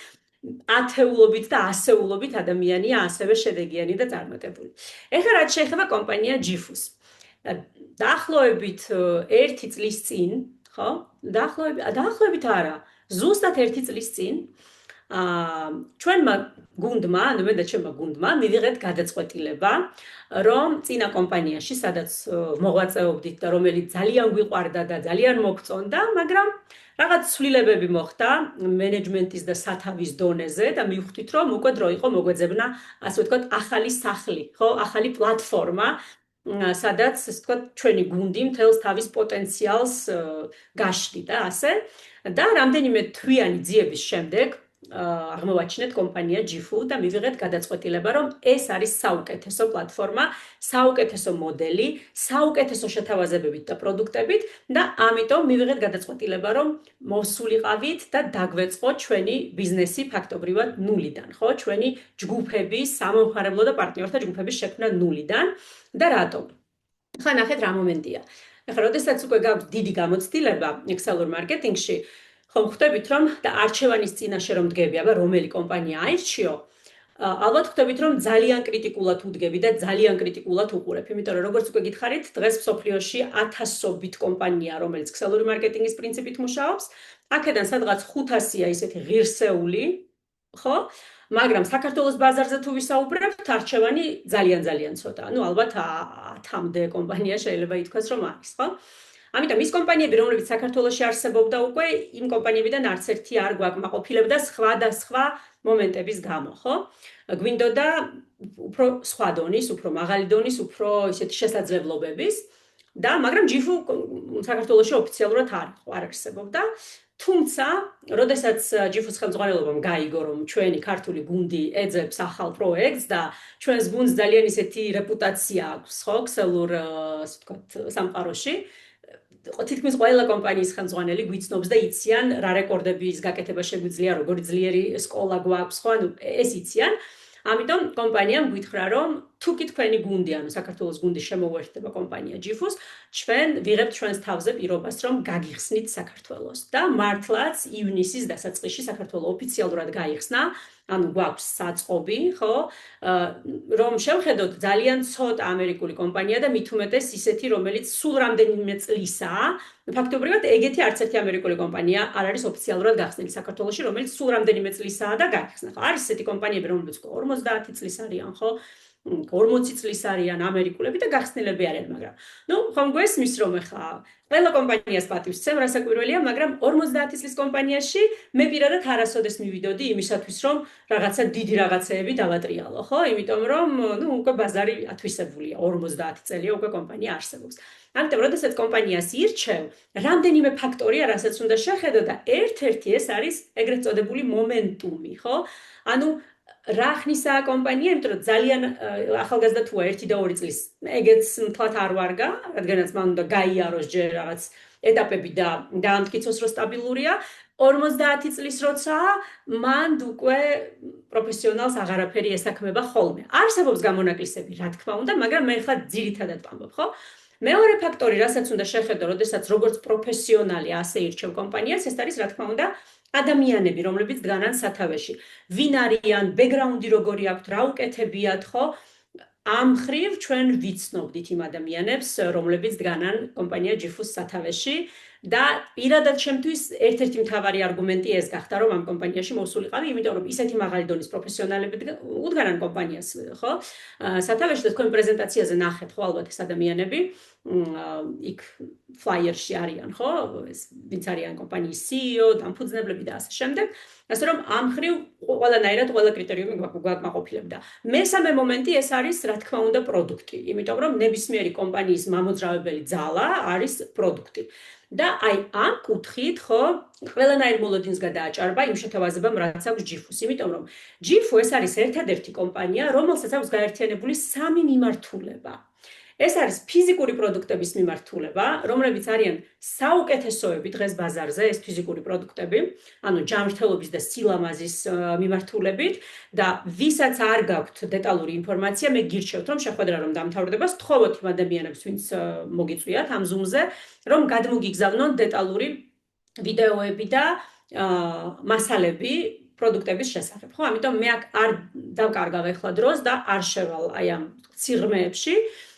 ათეულობით და ასეულობით ადამიანია ასევე შედეგიანი და წარმატებული. ეხლა რაც შეეხება კომპანია GFUS. დაახლოებით 1 წლის წინ, ხო? დაახლოებით არა, ზუსტად 1 წლის წინ ჩვენმა გუნდმა, ანუ მე და ჩემმა გუნდმა მივიღეთ გადაწყვეტილება, რომ წინა კომპანიაში, სადაც მოღვაწეობდით და რომელიც ძალიან გვიყვარდა და ძალიან მოგწონდა, მაგრამ რაღაც ცვლილებები მოხდა მენეჯმენტის და სათავის დონეზე და მივხვდით, რომ უკვე დრო იყო მოგვეძებნა, ასე ვთქვათ, ახალი სახლი, ხო, ახალი პლატფორმა, სადაც, ასე ვთქვათ, ჩვენი გუნდი მთელს თავის პოტენციალს გაშლიდა, ასე. და რამდენიმე თვიანი ძიების შემდეგ აღმოვაჩინეთ კომპანია GFU და მივიღეთ გადაწყვეტილება, რომ ეს არის საუკეთესო პლატფორმა, საუკეთესო მოდელი, საუკეთესო შეთავაზებებით და პროდუქტებით და ამიტომ მივიღეთ გადაწყვეტილება, რომ მოვსულიყავით და დაგვეწყო ჩვენი ბიზნესი ფაქტობრივად ნულიდან, ხო? ჩვენი ჯგუფების, სამომხმარებლო და პარტნიორთა ჯგუფების შექმნა ნულიდან და რატომ? ხა ნახეთ რა მომენტია. ეხლა როდესაც უკვე გაქვს დიდი გამოცდილება ქსელურ მარკეტინგში, ხომ ხვდებით რომ და არჩევანის წინაშე რომ დგები, აბა რომელი კომპანია აირჩიო, ალბათ ხვდებით რომ ძალიან კრიტიკულად უდგები და ძალიან კრიტიკულად უყურებ, იმიტომ რომ როგორც უკვე გითხარით, დღეს მსოფლიოში ათასობით კომპანია, რომელიც ქსელური მარკეტინგის პრინციპით მუშაობს, აქედან სადღაც 500-ია ისეთი ღირსეული, ხო? მაგრამ საქართველოს ბაზარზე თუ ვისაუბრებთ, არჩევანი ძალიან ცოტაა. ანუ ალბათ 10-მდე კომპანია შეიძლება ითქვას რომ არის, ხო? ამიტომ ის კომპანიები, რომლებიც საქართველოში არსებობდა უკვე, იმ კომპანიებიდან არც ერთი არ გვაკმაყოფილებდა სხვადასხვა მომენტების გამო, ხო? გვინდოდა უფრო სხვა დონის, უფრო მაღალი დონის, უფრო ისეთი შესაძლებლობების და მაგრამ ჯიფუ საქართველოში ოფიციალურად არ არსებობდა. თუმცა, როდესაც ჯიფუს ხელმძღვანელობამ გაიგო, რომ ჩვენი ქართული გუნდი ეძებს ახალ პროექტს და ჩვენს გუნდს ძალიან ისეთი რეპუტაცია აქვს, ხო, ქსელურ, ასე ვთქვათ, სამყაროში, თითქმის ყველა კომპანიის ხელმძღვანელი გვიცნობს და იციან რა რეკორდების გაკეთება შეგვიძლია, როგორი ძლიერი სკოლა გვაქვს, ხო, ანუ ეს იციან. ამიტომ კომპანიამ გითხრა, რომ თუ კი თქვენი გუნდი, ანუ საქართველოს გუნდი შემოუერთდება კომპანია ჯიფუს, ჩვენ ვიღებთ ჩვენს თავზე პირობას, რომ გაგიხსნით საქართველოს. და მართლაც ივნისის დასაწყისში საქართველოს ოფიციალურად გაიხსნა, ანუ გვაქვს საწყობი, ხო? რომ შევხედოთ ძალიან ცოტა ამერიკული კომპანია და მით უმეტეს ისეთი, რომელიც სულ რამდენიმე წლისაა. ფაქტობრივად ეგეთი არც ერთი ამერიკული კომპანია არ არის ოფიციალურად გახსნილი საქართველოში, რომელიც სულ რამდენიმე წლისაა და გაიხსნა. ხო, არის ესეთი კომპანიები, რომლებიც 50 წლის არიან, ხო? 40 წლის არიან ამერიკულები და გახსნილები არიან, მაგრამ ხომ გვესმის, რომ ეხა ყველა კომპანიას პატივს სცემ, რასაკვირველია, მაგრამ 50 წლის კომპანიაში მე პირადად არასოდეს მივიდოდი იმისათვის, რომ რაღაცა დიდი რაღაცეები დავატრიალო, ხო? იმიტომ რომ უკვე ბაზარი ათვისებულია, 50 წელია უკვე კომპანია არსებობს. ამიტომ, როდესაც კომპანიას ირჩევ, რამდენიმე ფაქტორია, რასაც უნდა შეხედო და ერთ-ერთი ეს არის ეგრეთ წოდებული მომენტუმი, ხო? ანუ რა ხნისაა კომპანია, იმიტომ რომ ძალიან ახალგაზრდა თუა 1 და 2 წლის ეგეც მთლად არ ვარგა, რადგანაც მან უნდა გაიაროს ჯერ რაღაც ეტაპები და დაამტკიცოს, რომ სტაბილურია. 50 წლის როცაა, მან უკვე პროფესიონალს აღარაფერი ესაქმება ხოლმე. არსებობს გამონაკლისები, რა თქმა უნდა, მაგრამ მე ხა ძირითადად ვამბობ, ხო? მეორე ფაქტორი, რასაც უნდა შეხედო, როდესაც როგორც პროფესიონალი ასე ირჩევ კომპანიას, ეს არის რა თქმა უნდა ადამიანები, რომლებიც დგანან სათავეში. ვინ არიან, ბექგრაუნდი როგორი აქვთ, რა უკეთებიათ, ხო? ამ ხრივ ჩვენ ვიცნობდით იმ ადამიანებს, რომლებიც დგანან კომპანია ჯიფუს სათავეში და პირადად ჩემთვის ერთ-ერთი მთავარი არგუმენტი ეს გახდა, რომ ამ კომპანიაში მოვსულიყავი, იმიტომ რომ ისეთი მაღალი დონის პროფესიონალები უდგანან კომპანიას, ხო? სათავეში და თქვენ პრეზენტაციაზე ნახეთ, ხო, ალბათ ეს ადამიანები იქ ფლაიერში არიან, ხო? ეს ვინც არიან კომპანიის CEO, დამფუძნებლები და ასე შემდეგ. ასე რომ ამ ხრივ ყველანაირად ყველა კრიტერიუმი გვაკმაყოფილებდა. მესამე მომენტი ეს არის, რა თქმა უნდა, პროდუქტი, იმიტომ რომ ნებისმიერი კომპანიის მამოძრავებელი ძალა არის პროდუქტი. და აი ამ კუთხით, ხო, ყველანაირ მოლოდინს გადააჭარბა იმ შეთავაზებამ, რაც აქვს ჯიფუს, იმიტომ რომ ჯიფუ ეს არის ერთადერთი კომპანია, რომელსაც აქვს გაერთიანებული 3 მიმართულება. ეს არის ფიზიკური პროდუქტების მიმართულება, რომლებიც არიან საუკეთესოები დღეს ბაზარზე, ეს ფიზიკური პროდუქტები, ანუ ჯანმრთელობის და სილამაზის მიმართულებით და ვისაც არ გაქვთ დეტალური ინფორმაცია, მე გირჩევთ, რომ შეხვედრა რომ დამთავრდება, სთხოვოთ იმ ადამიანებს, ვინც მოგიწვიათ ამ Zoom-ზე, რომ გადმოგიგზავნონ დეტალური ვიდეოები და მასალები პროდუქტების შესახებ, ხო? ამიტომ მე არ დავკარგავ ახლა დროს და არ შევალ აი ამ ციღრმეებში.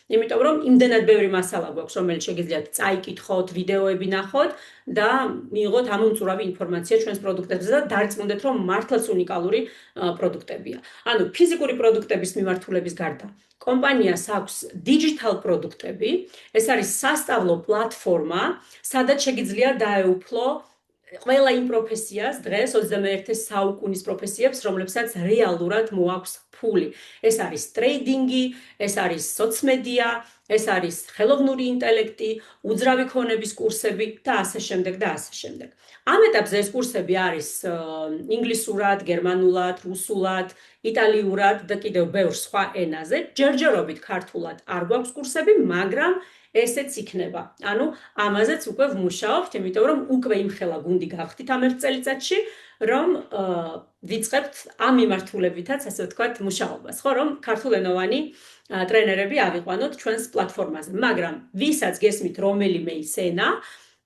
იმიტომ რომ იმდენად ბევრი მასალა გვაქვს, რომელიც შეგიძლიათ წაიკითხოთ, ვიდეოები ნახოთ და მიიღოთ ამომწურავი ინფორმაცია ჩვენს პროდუქტებზე და დარწმუნდეთ, რომ მართლაც უნიკალური პროდუქტებია. ანუ ფიზიკური პროდუქტების მიმართულების გარდა კომპანიას აქვს digital პროდუქტები, ეს არის სასწავლო პლატფორმა, სადაც შეგიძლია დაეუფლო ყველა იმ პროფესიას დღეს 21 საუკუნის პროფესიებს, რომლებსაც რეალურად მოაქვს ფული. ეს არის ტრეიდინგი, ეს არის სოცმედია, ეს არის ხელოვნური ინტელექტი, უძრავი ქონების კურსები და ასე შემდეგ და ასე შემდეგ. ამ ეტაპზე ეს კურსები არის ინგლისურად, გერმანულად, რუსულად, იტალიურად და კიდევ ბევრ სხვა ენაზე. ჯერჯერობით ქართულად არ გვაქვს კურსები, მაგრამ ესეც იქნება. ანუ ამაზეც უკვე ვმუშაობთ, იმიტომ რომ უკვე იმხელა გუნდი გავხდით ამ ერთ წელიწადში, რომ ვიწყებთ ამ მიმართულებითაც, ასე ვთქვათ, მუშაობას, ხო, რომ ქართულენოვანი ტრენერები ავიყვანოთ ჩვენს პლატფორმაზე. მაგრამ ვისაც გესმით რომელიმე ის ენა,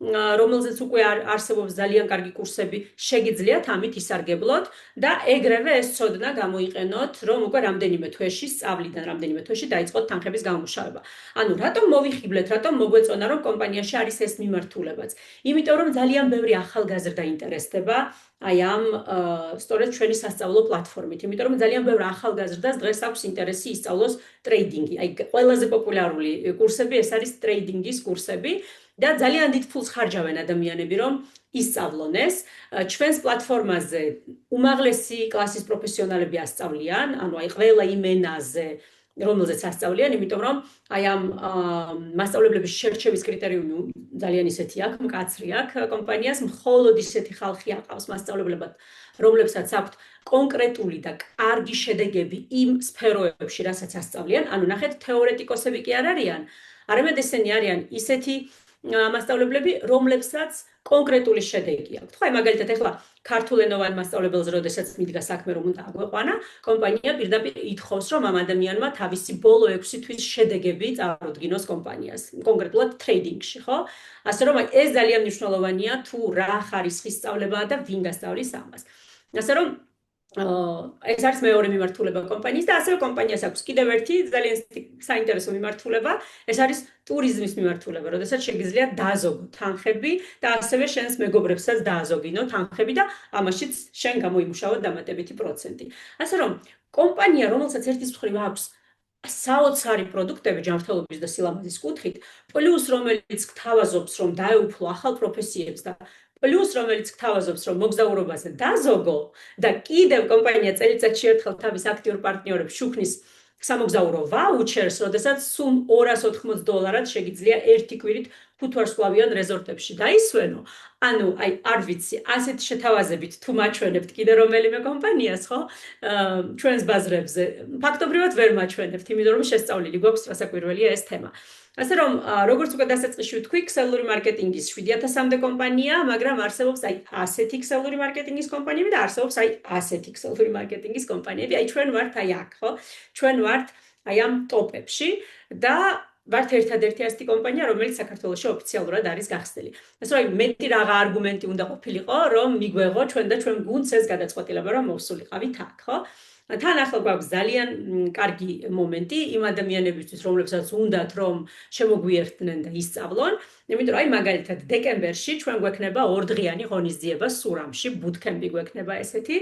რომელზეც უკვე არსებობს ძალიან კარგი კურსები, შეგიძლიათ ამით ისარგებლოთ და ეგრევე ეს ცოდნა გამოიყენოთ, რომ უკვე რამდენიმე თვეში, სწავლიდან რამდენიმე თვეში დაიწყოთ თანხების გამომუშავება. ანუ რატომ მოვიხიბლეთ, რატომ მოგვეწონა, რომ კომპანიაში არის ეს მიმართულებაც? იმიტომ რომ ძალიან ბევრი ახალგაზრდა ინტერესდება აი ამ სწორედ ჩვენი სასწავლო პლატფორმით, იმიტომ რომ ძალიან ბევრ ახალგაზრდას დღეს აქვს ინტერესი ისწავლოს ტრეიდინგი. აი ყველაზე პოპულარული კურსები ეს არის ტრეიდინგის კურსები. და ძალიან დიდ ფულს ხარჯავენ ადამიანები, რომ ისწავლონ ეს. ჩვენს პლატფორმაზე უმაღლესი კლასის პროფესიონალები ასწავლიან, ანუ აი ყველა იმ ენაზე, რომელზეც ასწავლიან, იმიტომ რომ აი ამ მასწავლებლების შერჩევის კრიტერიუმი ძალიან ისეთი აქვს, მკაცრი აქვს კომპანიას, მხოლოდ ისეთი ხალხი აყავს მასწავლებლებად, რომლებსაც აქვთ კონკრეტული და კარგი შედეგები იმ სფეროებში, რასაც ასწავლიან. ანუ ნახეთ, თეორეტიკოსები კი არ არიან, არამედ ესენი არიან ისეთი მასწავლებლები, რომლებსაც კონკრეტული შედეგი აქვს. ხო, მაგალითად, ახლა ქართულენოვან მასწავლებელს, როდესაც მიდგა საქმე, რომ უნდა აგვეყვანა, კომპანია პირდაპირ ითხოვს, რომ ამ ადამიანმა თავისი ბოლო 6 თვის შედეგები წარუდგინოს კომპანიას, კონკრეტულად ტრეიდინგში, ხო? ასე რომ ეს ძალიან მნიშვნელოვანია, თუ რა ხარისხის სწავლებაა და ვინ გასწავლის ამას. ასე რომ ეს არის მეორე მიმართულება კომპანიის და ასევე კომპანიას აქვს კიდევ ერთი ძალიან საინტერესო მიმართულება, ეს არის ტურიზმის მიმართულება, როდესაც შეგიძლია დააზოგო თანხები და ასევე შენს მეგობრებსაც დააზოგინო თანხები და ამაშიც შენ გამოიმუშავო დამატებითი პროცენტი. ასე რომ კომპანია, რომელსაც ერთის მხრივ აქვს საოცარი პროდუქტები ჯანმრთელობის და სილამაზის კუთხით, პლუს რომელიც გთავაზობს, რომ დაეუფლო ახალ პროფესიებს და პლუს რომელიც გთავაზობს, რომ მოგზაურობაზე დაზოგო და კიდევ კომპანია წელიწადში ერთხელ თავის აქტიურ პარტნიორებს შუქნის სამოგზაურო ვაუჩერს, როდესაც სულ $280 შეგიძლია ერთი კვირით ფუთვარსკვლავიან რეზორტებში დაისვენო. ანუ აი არ ვიცი, ასეთ შეთავაზებით თუ მაჩვენებთ კიდე რომელიმე კომპანიას, ხო? ჩვენს ბაზრებზე ფაქტობრივად ვერ მაჩვენებთ, იმიტომ რომ შესწავლილი გვაქვს რასაკვირველია ეს თემა. ასე რომ, როგორც უკვე დასაწყისში ვთქვი, ქსელური მარკეტინგის 7000-მდე კომპანია, მაგრამ არსებობს აი ასეთი ქსელური მარკეტინგის კომპანიები და არსებობს აი ასეთი ქსელური მარკეტინგის კომპანიები. აი ჩვენ ვართ აი აქ, ხო? ჩვენ ვართ აი ამ ტოპებში და ვართ ერთადერთი ასეთი კომპანია, რომელიც საქართველოში ოფიციალურად არის გახსნილი. ასე რომ, მეტი რაღა არგუმენტი უნდა ყოფილიყო, რომ მიგვეღო ჩვენ და ჩვენ გუნდს ეს გადაწყვეტილება, რომ მოვსულიყავით აქ, ხო? თან ახლა გვაქვს ძალიან კარგი მომენტი იმ ადამიანებისთვის, რომლებსაც უნდათ, რომ შემოგვიერთდნენ და ისწავლონ. იმიტომ რომ აი მაგალითად დეკემბერში ჩვენ გვექნება 2 დღიანი ღონისძიება სურამში, bootcamp-ი გვექნება ესეთი,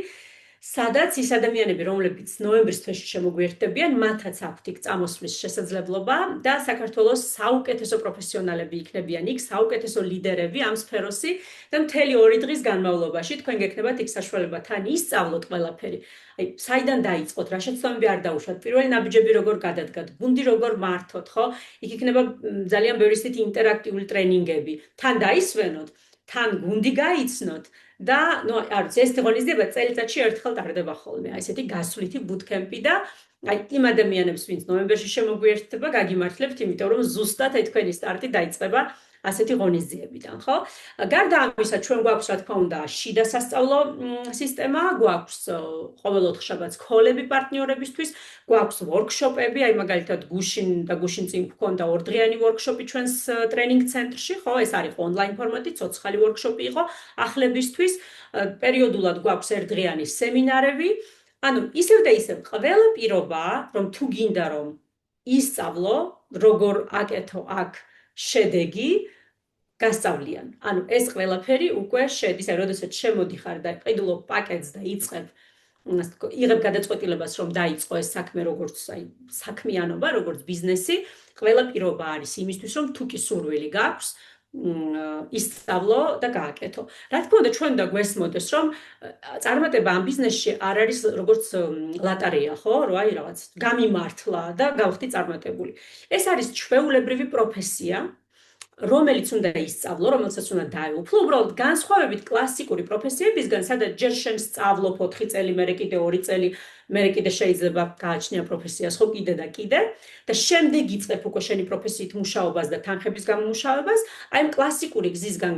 სადაც ის ადამიანები, რომლებიც ნოემბრის თვეში შემოგვიერთდებიან, მათაც აქვთ იქ წამოსვლის შესაძლებლობა და საქართველოს საუკეთესო პროფესიონალები იქნებიან იქ, საუკეთესო ლიდერები ამ სფეროსი და მთელი 2 დღის განმავლობაში თქვენ გექნებათ იქ საშუალება თან ისწავლოთ ყველაფერი. აი, საიდან დაიწყოთ, რა შეცდომები არ დაუშვათ, პირველი ნაბიჯები როგორ გადადგათ, გუნდი როგორ მართოთ, ხო? იქ იქნება ძალიან ბევრი ისეთი ინტერაქტიული ტრენინგები. თან დაისვენოთ, თან გუნდი გაიცნოთ და ნუ არ ვიცი, ეს ღონისძიება წელიწადში ერთხელ ტარდება ხოლმე. აი ესეთი გასვლითი bootcamp-ი და აი იმ ადამიანებს, ვინც ნოემბერში შემოგვიერთდება, გაგიმართლებთ, იმიტომ რომ ზუსტად აი თქვენი სტარტი დაიწყება ასეთი ღონისძიებიდან, ხო? გარდა ამისა, ჩვენ გვაქვს, რა თქმა უნდა, შიდა სასწავლო სისტემა, გვაქვს ყოველ 4 შაბათს ქოლები პარტნიორებისთვის, გვაქვს ვორქშოპები, აი მაგალითად გუშინ და გუშინ წინ გვქონდა 2 დღიანი ვორქშოპი ჩვენს ტრენინგ ცენტრში, ხო? ეს არის ონლაინ ფორმატი, ცოცხალი ვორქშოპი იყო ახლებისთვის. პერიოდულად გვაქვს 1 დღიანი სემინარები. ანუ ისევ და ისევ ყველა პირობაა, რომ თუ გინდა რომ ისწავლო, როგორ აკეთო აქ შედეგი გასწავლიან. ანუ ეს ყველაფერი უკვე შედის, აი როდესაც შემოდიხარ და ყიდულობ პაკეტს და იწყებ იღებ გადაწყვეტილებას, რომ დაიწყო ეს საქმე როგორც აი საქმიანობა, როგორც ბიზნესი, ყველა პირობა არის იმისთვის, რომ თუ კი სურვილი გაქვს, ისწავლო და გააკეთო. რა თქმა უნდა, ჩვენ და გვესმოდეს, რომ წარმატება ამ ბიზნესში არ არის როგორც ლატარია, ხო? რომ აი რაღაც გამიმართლა და გავხდი წარმატებული. ეს არის ჩვეულებრივი პროფესია, რომელიც უნდა ისწავლო, რომელსაც უნდა დაეუფლო, უბრალოდ განსხვავებით კლასიკური პროფესიებისგან, სადაც ჯერ შენ სწავლობ 4 წელი, მერე კიდე 2 წელი, მერე კიდე შეიძლება გააჩნია პროფესიას, ხო კიდე და კიდე და შემდეგ იწყებ უკვე შენი პროფესიით მუშაობას და თანხების გამომუშავებას, აი ამ კლასიკური გზისგან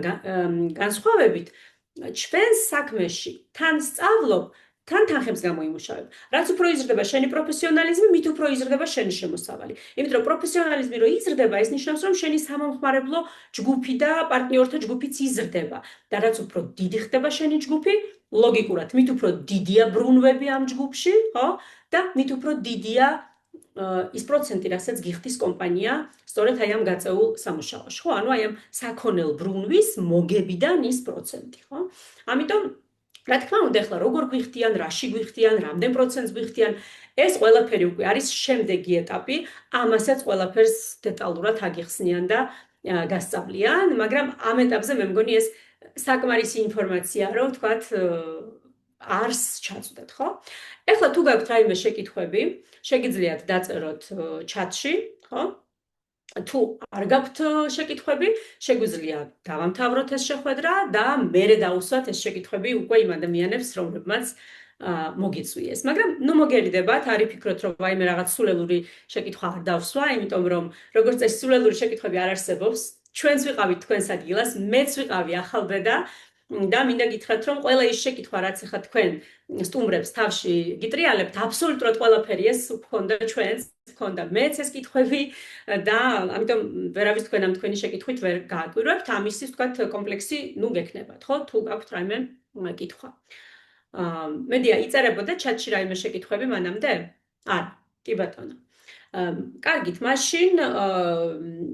განსხვავებით, ჩვენ საქმეში თან სწავლობ, თან თანხებს გამოიმუშავებ. რაც უფრო იზრდება შენი პროფესიონალიზმი, მით უფრო იზრდება შენი შემოსავალი. იმიტომ რომ პროფესიონალიზმი რო იზრდება, ეს ნიშნავს, რომ შენი სამომხმარებლო ჯგუფი და პარტნიორთა ჯგუფიც იზრდება. და რაც უფრო დიდი ხდება შენი ჯგუფი, ლოგიკურად, მით უფრო დიდია ბრუნვები ამ ჯგუფში, ხო? და მით უფრო დიდია ის პროცენტი, რასაც გიხდის კომპანია, სწორედ აი ამ გაწეულ სამუშაოში, ხო? ანუ აი ამ საქონელ ბრუნვის მოგებიდან ის პროცენტი, ხო? ამიტომ რა თქმა უნდა, ახლა როგორ გვიხდიან, რაში გვიხდიან, რამდენ პროცენტს გვიხდიან, ეს ყველაფერი უკვე არის შემდეგი ეტაპი, ამასაც ყველაფერს დეტალურად აგიხსნიან და გასწავლიან, მაგრამ ამ ეტაპზე მე მგონი ეს საკმარისი ინფორმაცია, რომ თქვათ არს ჩაწვდეთ, ხო? ეხლა თუ გაქვთ რაიმე შეკითხვები, შეგიძლიათ დაწეროთ ჩატში, ხო? თუ არ გაქვთ შეკითხვები, შეგვიძლია დავამთავროთ ეს შეხვედრა და მერე დავუსვათ ეს შეკითხვები უკვე იმ ადამიანებს, რომლებმაც მოგიწვიეს. მაგრამ ნუ მოგერიდებათ, არ იფიქროთ, რომ ვაიმე რაღაც სულელური შეკითხვა არ დავსვა, იმიტომ რომ როგორც წესი სულელური შეკითხვები არ არსებობს. ჩვენც ვიყავით თქვენს ადგილას, მეც ვიყავი ახალბედა და მინდა გითხრათ, რომ ყველა ის შეკითხვა, რაც ახლა თქვენ სტუმრებს თავში გიტრიალებთ, აბსოლუტურად ყველაფერი ეს გქონდა ჩვენს, გქონდა მეც ეს კითხვები და ამიტომ ვერავის თქვენ ამ თქვენი შეკითხვით ვერ გააკვირვებთ, ამისთვის თქვათ კომპლექსი ნუ გექნებათ, ხო? თუ გაქვთ რაიმე კითხვა. მედია იწერებოდა ჩატში რაიმე შეკითხვები მანამდე? არა, კი ბატონო. კარგით, მაშინ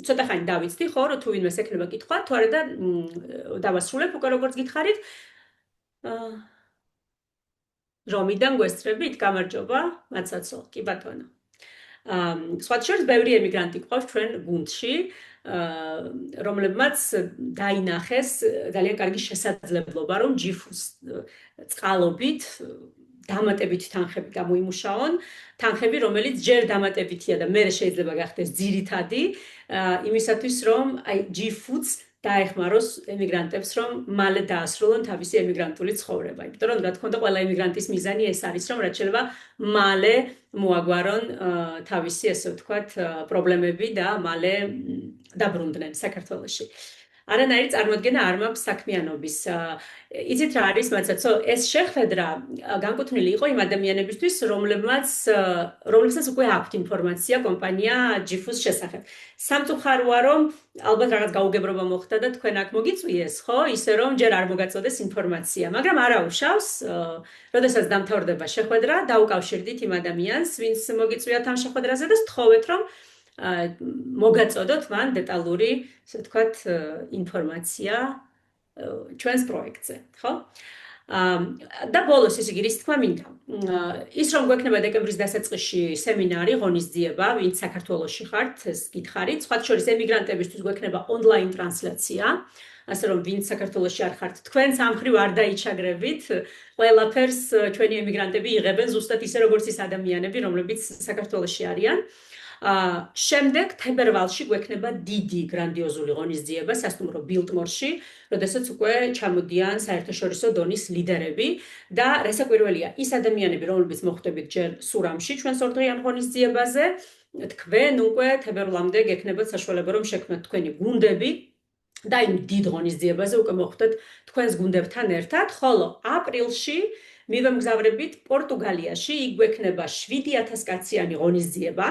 ცოტა ხანი დავიცდი, ხო, რომ თუ ვინმეს ექნება კითხვა, თუ არა და დავასრულებ უკვე როგორც გითხარით. რომიდან გვესწრებით? გამარჯობა, მაცაცო, კი ბატონო. სხვათა შორის ბევრი ემიგრანტი გვყავს ჩვენ გუნდში, რომლებმაც დაინახეს ძალიან კარგი შესაძლებლობა, რომ ჯიფუს წყალობით დამატებითი თანხები გამოიმუშაონ, თანხები, რომელიც ჯერ დამატებითია და მერე შეიძლება გახდეს ძირითადი, იმისათვის, რომ ჯიფუს დაეხმაროს ემიგრანტებს, რომ მალე დაასრულონ თავისი ემიგრანტული ცხოვრება. იმიტომ რომ რა თქმა უნდა, ყველა ემიგრანტის მიზანი ეს არის, რომ რაც შეიძლება მალე მოაგვარონ თავისი, ესე ვთქვათ, პრობლემები და მალე დაბრუნდნენ საქართველოში. არანაირი წარმოდგენა არ მაქვს საქმიანობის. იცით რა არის, მაცაცო, ეს შეხვედრა განკუთვნილი იყო იმ ადამიანებისთვის, რომლებსაც უკვე აქვთ ინფორმაცია კომპანია ჯიფუს შესახებ. სამწუხაროა, რომ ალბათ რაღაც გაუგებრობა მოხდა და თქვენ აქ მოგიწვიეს, ხო? ისე რომ ჯერ არ მოგაწოდეს ინფორმაცია, მაგრამ არა უშავს, როდესაც დამთავრდება შეხვედრა, დაუკავშირდით იმ ადამიანს, ვინც მოგიწვიათ ამ შეხვედრაზე და სთხოვეთ, რომ მოგაწოდოთ მან დეტალური, ასე ვთქვათ, ინფორმაცია ჩვენს პროექტზე, ხო? და ბოლოს ისე იგი რის თქმა მინდა. ის რომ გვექნება დეკემბრის დასაწყისში სემინარი, ღონისძიება, ვინც საქართველოში ხართ, ეს გითხარით, სხვათა შორის ემიგრანტებისთვის გვექნება ონლაინ ტრანსლაცია, ასე რომ ვინც საქართველოში არ ხართ, თქვენც ამ ხრივ არ დაიჩაგრებით, ყველაფერს ჩვენი ემიგრანტები იღებენ ზუსტად ისე როგორც ის ადამიანები, რომლებიც საქართველოში არიან. შემდეგ თებერვალში გვექნება დიდი გრანდიოზული ღონისძიება სასტუმრო ბილტმორში, როდესაც უკვე ჩამოდიან საერთაშორისო დონის ლიდერები და რასაკვირველია, ის ადამიანები, რომლებიც მოხვდებით ჯერ სურამში ჩვენს ორდღიან ღონისძიებაზე, თქვენ უკვე თებერვლამდე გექნებათ საშუალება, რომ შექმნათ თქვენი გუნდები და იმ დიდ ღონისძიებაზე უკვე მოხვდეთ თქვენს გუნდებთან ერთად, ხოლო აპრილში მივემგზავრებით პორტუგალიაში, იქ გვექნება 7000 კაციანი ღონისძიება.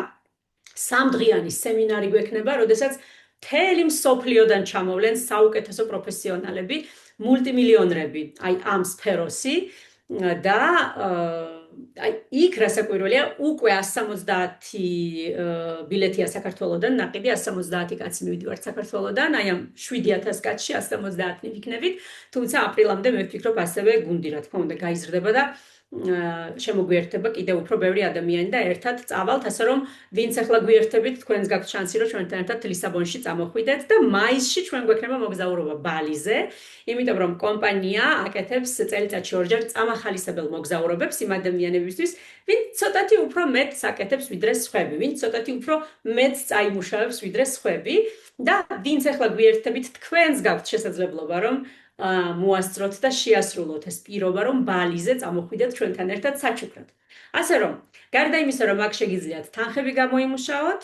სამდღიანი სემინარი გვექნება, როდესაც მთელი მსოფლიოდან ჩამოვლენ საუკეთესო პროფესიონალები, მულტიმილიონრები, აი ამ სფეროსი და იქ რასაკვირველია, უკვე 170 ბილეთია საქართველოდან, ნაყიდი 170 კაცი მივიდივართ საქართველოდან, აი ამ 7000 კაცში 170 ვიქნებით, თუმცა აპრილამდე მე ვფიქრობ ასევე გუნდი რა თქმა უნდა გაიზრდება და შემოგვიერთება კიდევ უფრო ბევრი ადამიანი და ერთად წავალთ, ასე რომ ვინც ახლა გვიერთებით, თქვენს გაქვთ შანსი, რომ ჩვენთან ერთად ლისაბონში წამოხვიდეთ და მაისში ჩვენ გვექნება მოგზაურობა ბალიზე, იმიტომ რომ კომპანია აკეთებს წელიწადში ორჯერ წამახალისებელ მოგზაურობებს იმ ადამიანებისთვის, ვინც ცოტათი უფრო მეტს აკეთებს ვიდრე სხვები, ვინც ცოტათი უფრო მეტს წაიმუშავებს ვიდრე სხვები და ვინც ახლა გვიერთებით, თქვენს გაქვთ შესაძლებლობა, რომ მოასწროთ და შეასრულოთ ეს პირობა, რომ ბალიზე წამოხვიდეთ ჩვენთან ერთად საჩუქრად. ასე რომ, გარდა იმისა, რომ აქ შეგიძლიათ თანხები გამოიმუშაოთ,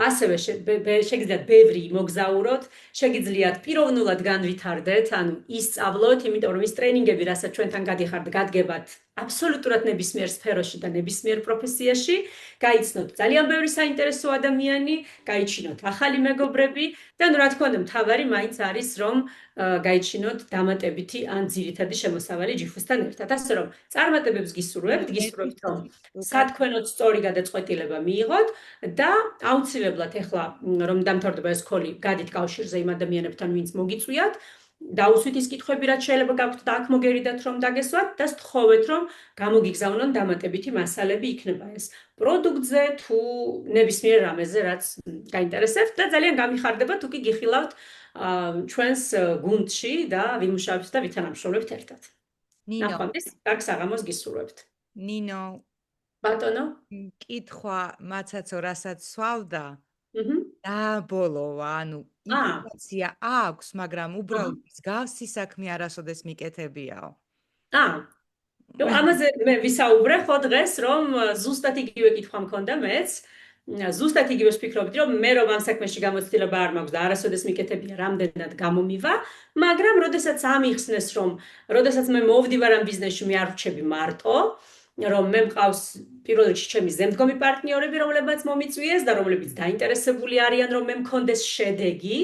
ასევე შეგიძლიათ ბევრი მოგზაუროთ, შეგიძლიათ პიროვნულად განვითარდეთ, ანუ ისწავლოთ, იმიტომ რომ ის ტრენინგები, რასაც ჩვენთან გადიხართ, გადგებათ აბსოლუტურად ნებისმიერ სფეროში და ნებისმიერ პროფესიაში, გაიცნოთ ძალიან ბევრი საინტერესო ადამიანი, გაიჩინოთ ახალი მეგობრები და რა თქმა უნდა, მთავარი მაინც არის, რომ გაიჩინოთ დამატებითი ან ძირითადი შემოსავალი ჯიფუსთან ერთად. ასე რომ, წარმატებებს გისურვებთ, რომ სათქვენოდ სწორი გადაწყვეტილება მიიღოთ და აუცილებლად ეხლა რომ დამთავრდება ეს კოლი, გადით კავშირზე იმ ადამიანებთან, ვინც მოგიწვიათ, დაუსვით ის კითხვები, რაც შეიძლება გაქვთ და აქ მოგერიდათ, რომ დაგესვათ და სთხოვეთ, რომ გამოგიგზავნონ დამატებითი მასალები, იქნება ეს პროდუქტზე თუ ნებისმიერ რამეზე, რაც გაინტერესებთ და ძალიან გამიხარდება თუ კი გიხილავთ ჩვენს გუნდში და ვიმუშავებთ და ვითანამშრომლებთ ერთად. ნინო, ნახვამდის, კარგ საღამოს გისურვებთ. ნინო, ბატონო? კითხვა მაცაცო რასაც სვავდა აჰა. დააბოლოვა, ანუ ინფორმაცია აქვს, მაგრამ უბრალოდ მსგავსი საქმე არასოდეს მიკეთებიაო. ნუ ამაზე მე ვისაუბრე ხო დღეს, რომ ზუსტად იგივე კითხვა მქონდა მეც. ზუსტად იგივეს ვფიქრობდი, რომ მე რომ ამ საქმეში გამოცდილება არ მაქვს და არასოდეს მიკეთებია, რამდენად გამომივა, მაგრამ როდესაც ამიხსნეს, რომ როდესაც მე მოვდივარ ამ ბიზნესში, მე არ ვრჩები მარტო, რომ მე მყავს პირველ რიგში ჩემი ზემდგომი პარტნიორები, რომლებიც მომიწვიეს და რომლებიც დაინტერესებული არიან, რომ მე მქონდეს შედეგი.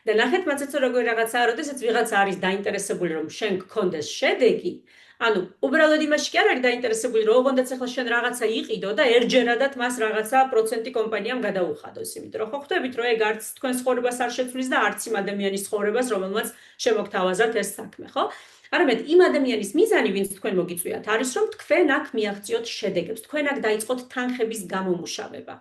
და ნახეთ, მაცაცო როგორი რაღაცაა, როდესაც ვიღაცა არის დაინტერესებული, რომ შენ გქონდეს შედეგი, ანუ უბრალოდ იმაში კი არ არის დაინტერესებული, რომ ოღონდაც ახლა შენ რაღაცა იყიდო და ერთჯერადად მას რაღაცა პროცენტი კომპანიამ გადაუხადოს, იმიტომ რომ ხო ხვდებით, რომ ეგ არც თქვენს ცხოვრებას არ შეცვლის და არც იმ ადამიანის ცხოვრებას, რომელმაც შემოგთავაზათ ეს საქმე, ხო? არამედ იმ ადამიანის მიზანი, ვინც თქვენ მოგიწვიათ, არის რომ თქვენ აქ მიაღწიოთ შედეგებს, თქვენ აქ დაიწყოთ თანხების გამომუშავება.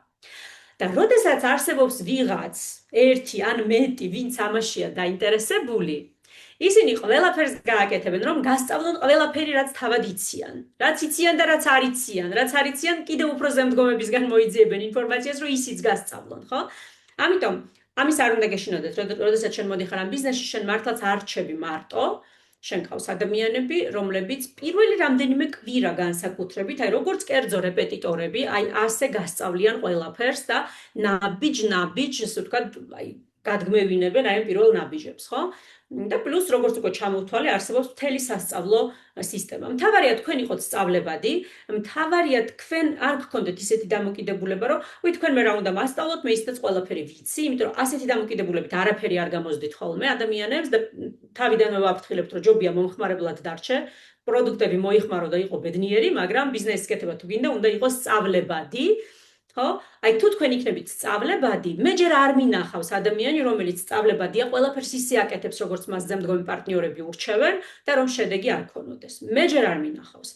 და როდესაც არსებობს ვიღაც ერთი ან მეტი, ვინც ამაშია დაინტერესებული, ისინი ყველაფერს გააკეთებენ, რომ გასწავლონ ყველაფერი, რაც თავად იციან. რაც იციან და რაც არ იციან, რაც არ იციან, კიდევ უფრო ზემდგომებისგან მოიძიებენ ინფორმაციას, რომ ისიც გასწავლონ, ხო? ამიტომ ამის არ უნდა გეშინოდეთ, როდესაც შენ მოდიხარ ამ ბიზნესში, შენ მართლაც არ რჩები მარტო, შენ ყავს ადამიანები, რომლებიც პირველი რამდენიმე კვირა განსაკუთრებით, აი როგორც კერძო რეპეტიტორები, აი ასე გასწავლიან ყველაფერს და ნაბიჯ, ასე ვთქვათ, აი გადგმევინებენ აი პირველ ნაბიჯებს, ხო? და პლუს როგორც უკვე ჩამოვთვალე, არსებობს მთელი სასწავლო სისტემა. მთავარია თქვენ იყოთ სწავლებადი, მთავარია თქვენ არ გქონდეთ ისეთი დამოკიდებულება, რომ უი თქვენ მე რა უნდა მასწავლოთ, მე ისედაც ყველაფერი ვიცი, იმიტომ რომ ასეთი დამოკიდებულებით არაფერი არ გამოზდით ხოლმე ადამიანებს და თავიდანვე ვაფრთხილებთ, რომ ჯობია მომხმარებლად დარჩე, პროდუქტები მოიხმარო და იყო ბედნიერი, მაგრამ ბიზნესის კეთება თუ გინდა, უნდა იყოს სწავლებადი. ხო? აი თუ თქვენ იქნებით სწავლებადი, მე ჯერ არ მინახავს ადამიანი, რომელიც სწავლებადია, ყველაფერს ისე აკეთებს, როგორც მას ზემდგომი პარტნიორები ურჩევენ და რომ შედეგი არ ქონოდეს. მე ჯერ არ მინახავს.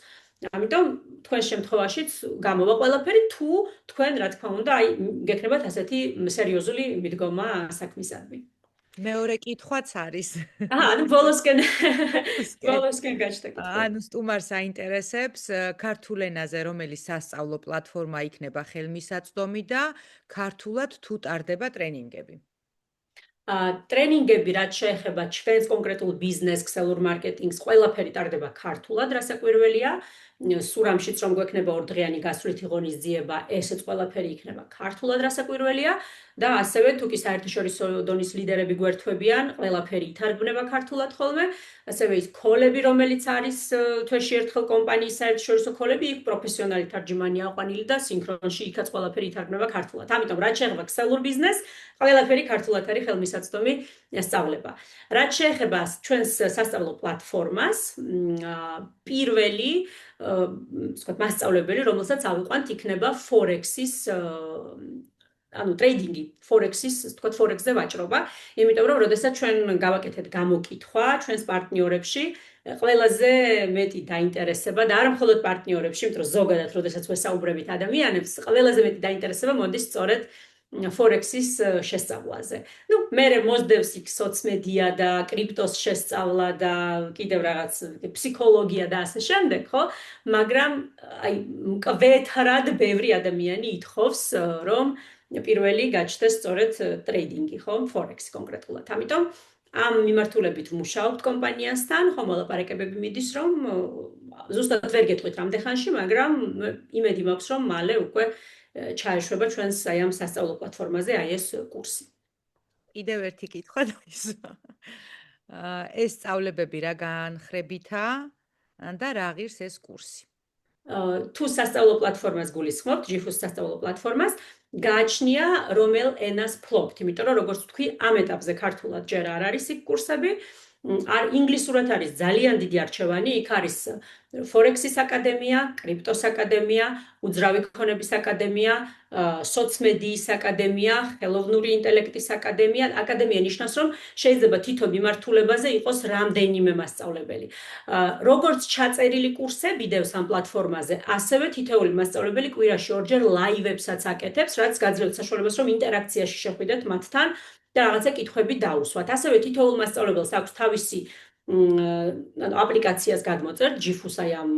ამიტომ თქვენ შემთხვევაშიც გამოვა ყველაფერი, თუ თქვენ რა თქმა უნდა, აი გექნებათ ასეთი სერიოზული მიდგომა საქმისადმი. მეორე კითხვაც არის. ანუ ბოლოსკენ გაჩნდა კითხვა. ანუ სტუმარს აინტერესებს ქართულ ენაზე, რომელიც სასწავლო პლატფორმა იქნება ხელმისაწვდომი და ქართულად თუ ტარდება ტრენინგები. ტრენინგები რაც შეეხება ჩვენს კონკრეტულ ბიზნეს, ქსელურ მარკეტინგს, ყველაფერი ტარდება ქართულად, რასაკვირველია. სურამშიც რომ გვექნება ორდღიანი გასვლითი ღონისძიება, ესეც ყველაფერი იქნება ქართულად, რასაკვირველია. და ასევე თუ კი საერთაშორისო დონის ლიდერები გვერთვებიან, ყველაფერი ითარგმნება ქართულად ხოლმე. ასევე ის კოლები, რომელიც არის თვეში ერთხელ კომპანიის საერთაშორისო კოლები, იქ პროფესიონალი თარჯიმანი აყვანილი და სინქრონში იქაც ყველაფერი ითარგმნება ქართულად. ამიტომ რაც შეეხება ქსელურ ბიზნესს, ყველაფერი ქართულად არის ხელმისაწვდომი სწავლება. რაც შეეხება ჩვენს სასწავლო პლატფორმას, პირველი მასწავლებელი, რომელსაც ავიყვანთ, იქნება Forex-ის ანუ ტრეიდინგი, Forex-ის, თქვათ Forex-ზე ვაჭრობა, იმიტომ რომ როდესაც ჩვენ გავაკეთეთ გამოკითხვა ჩვენს პარტნიორებში, ყველაზე მეტი დაინტერესება და არა მხოლოდ პარტნიორებში, იმიტომ რომ ზოგადად როდესაც ვესაუბრებით ადამიანებს, ყველაზე მეტი დაინტერესება მოდის სწორედ Forex-ის შესწავლაზე. ნუ მე მოსდევს იქ სოციმედია და კრიპტოს შესწავლა და კიდევ რაღაც ფსიქოლოგია და ასე შემდეგ, ხო? მაგრამ აი მკვეთრად ბევრი ადამიანი ითხოვს, რომ პირველი გაჩნდეს სწორედ ტრეიდინგი, ხო? Forex-ი კონკრეტულად. ამიტომ ამ მიმართულებით ვმუშაობთ კომპანიასთან, ხო, მოლაპარაკებები მიდის, რომ ზუსტად ვერ გეტყვით რამდენ ხანში, მაგრამ იმედი მაქვს, რომ მალე უკვე ჩაეშვება ჩვენს აი ამ სასწავლო პლატფორმაზე აი ეს კურსი. კიდევ ერთი კითხვა დაისვა. ეს სწავლებები რა განხრებითა და რა ღირს ეს კურსი? თუ სასწავლო პლატფორმას გულისხმობთ, ჯიფუს სასწავლო პლატფორმას, გააჩნია რომელ ენას ფლობთ, იმიტომ რომ როგორც ვთქვი, ამ ეტაპზე ქართულად ჯერ არ არის იქ კურსები, ინგლისურად არის ძალიან დიდი არჩევანი, იქ არის ფორექსის აკადემია, კრიპტოს აკადემია, უძრავი ქონების აკადემია, სოცმედიის აკადემია, ხელოვნური ინტელექტის აკადემია. აკადემია ნიშნავს, რომ შეიძლება თითო მიმართულებაზე იყოს რამდენიმე მასწავლებელი. როგორც ჩაწერილი კურსები დევს ამ პლატფორმაზე, ასევე თითოეული მასწავლებელი კვირაში ორჯერ ლაივებსაც აკეთებს, რაც გაძლევთ საშუალებას, რომ ინტერაქციაში შეხვიდეთ მათთან და რაღაცა კითხვები დაუსვათ. ასევე თითოეულ მასწავლებელს აქვს თავისი აპლიკაციას გადმოწერთ, GIFUS აი ამ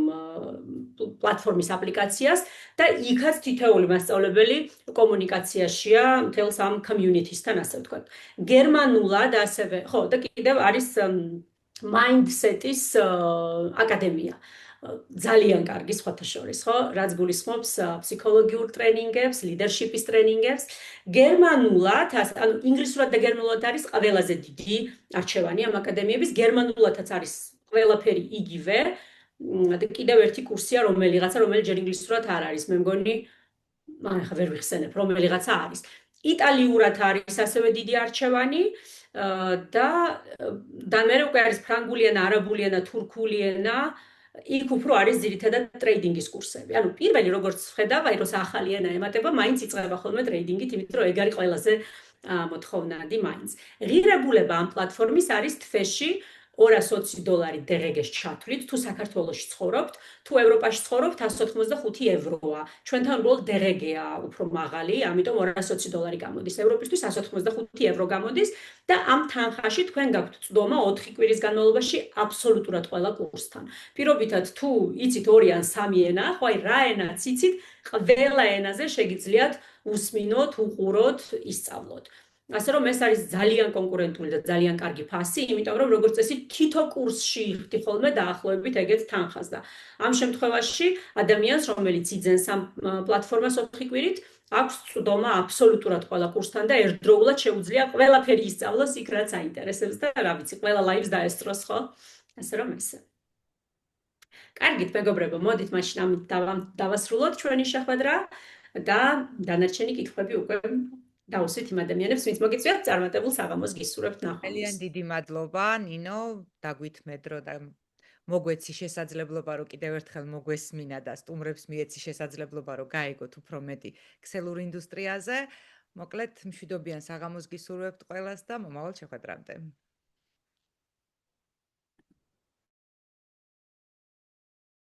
პლატფორმის აპლიკაციას და იქაც თითოეული მასწავლებელი კომუნიკაციაშია მთელს ამ community-სთან, ასე ვთქვათ. გერმანულად ასევე, ხო, და კიდევ არის Mindset-ის აკადემია. ძალიან კარგი სხვათა შორის, ხო? რაც გულისხმობს ფსიქოლოგიურ ტრენინგებს, ლიდერშიპის ტრენინგებს. გერმანულად, ანუ ინგლისურად და გერმანულად არის ყველაზე დიდი არჩევანი ამ აკადემიების. გერმანულადაც არის ყველაფერი იგივე. და კიდევ ერთი კურსია, რომელიც ჯერ ინგლისურად არ არის. მე მგონი, ახლა ვერ ვიხსენებ, რომელიღაცა არის. იტალიურად არის ასევე დიდი არჩევანი. და მე უკვე არის ფრანგული ენა, არაბული ენა, თურქული ენა. იქ უფრო არის ძირითადად ტრეიდინგის კურსები. ანუ პირველი როგორც ხედავ, აი როცა ახალი ენა ემატება, მაინც იწყება ხოლმე ტრეიდინგით, იმიტომ რომ ეგ არის ყველაზე მოთხოვნადი მაინც. ღირებულება ამ პლატფორმის არის თვეში $220 DRG-ს ჩათვლით, თუ საქართველოში ცხოვრობთ, თუ ევროპაში ცხოვრობთ, €185-ა. ჩვენთან უბრალოდ DRG-ა უფრო მაღალი, ამიტომ $220 გამოდის. ევროპისთვის €185 გამოდის და ამ თანხაში თქვენ გაქვთ წვდომა 4 კვირის განმავლობაში აბსოლუტურად ყველა კურსთან. პირობითად თუ იცით 2 ან 3 ენა, ხო აი რა ენაც იცით, ყველა ენაზე შეგიძლიათ უსმინოთ, უყუროთ, ისწავლოთ. ასე რომ ეს არის ძალიან კონკურენტული და ძალიან კარგი ფასი, იმიტომ რომ როგორც წესი თითო კურსში იხდი ხოლმე დაახლოებით ეგეთ თანხას და ამ შემთხვევაში ადამიანს, რომელიც იძენს ამ პლატფორმას 4 კვირით, აქვს წვდომა აბსოლუტურად ყველა კურსთან და ერთდროულად შეუძლია ყველაფერი ისწავლოს იქ რაც აინტერესებს და რა ვიცი, ყველა ლაივს დაესწროს, ხო? ასე რომ ესე. კარგით, მეგობრებო, მოდით მაშინ ამით დავასრულოთ ჩვენი შეხვედრა და დანარჩენი კითხვები უკვე დავუსვით იმ ადამიანებს, ვინც მოგიწვიათ წარმატებულ საღამოს გისურვებთ ნახვამდის. ძალიან დიდი მადლობა, ნინო, დაგვითმედრო და მოგვეცი შესაძლებლობა, რომ კიდევ ერთხელ მოგვესმინა და სტუმრებს მიეცი შესაძლებლობა, რომ გაიგოთ უფრო მეტი ქსელურ ინდუსტრიაზე. მოკლედ, მშვიდობიან საღამოს გისურვებთ ყველას და მომავალ შეხვედრამდე.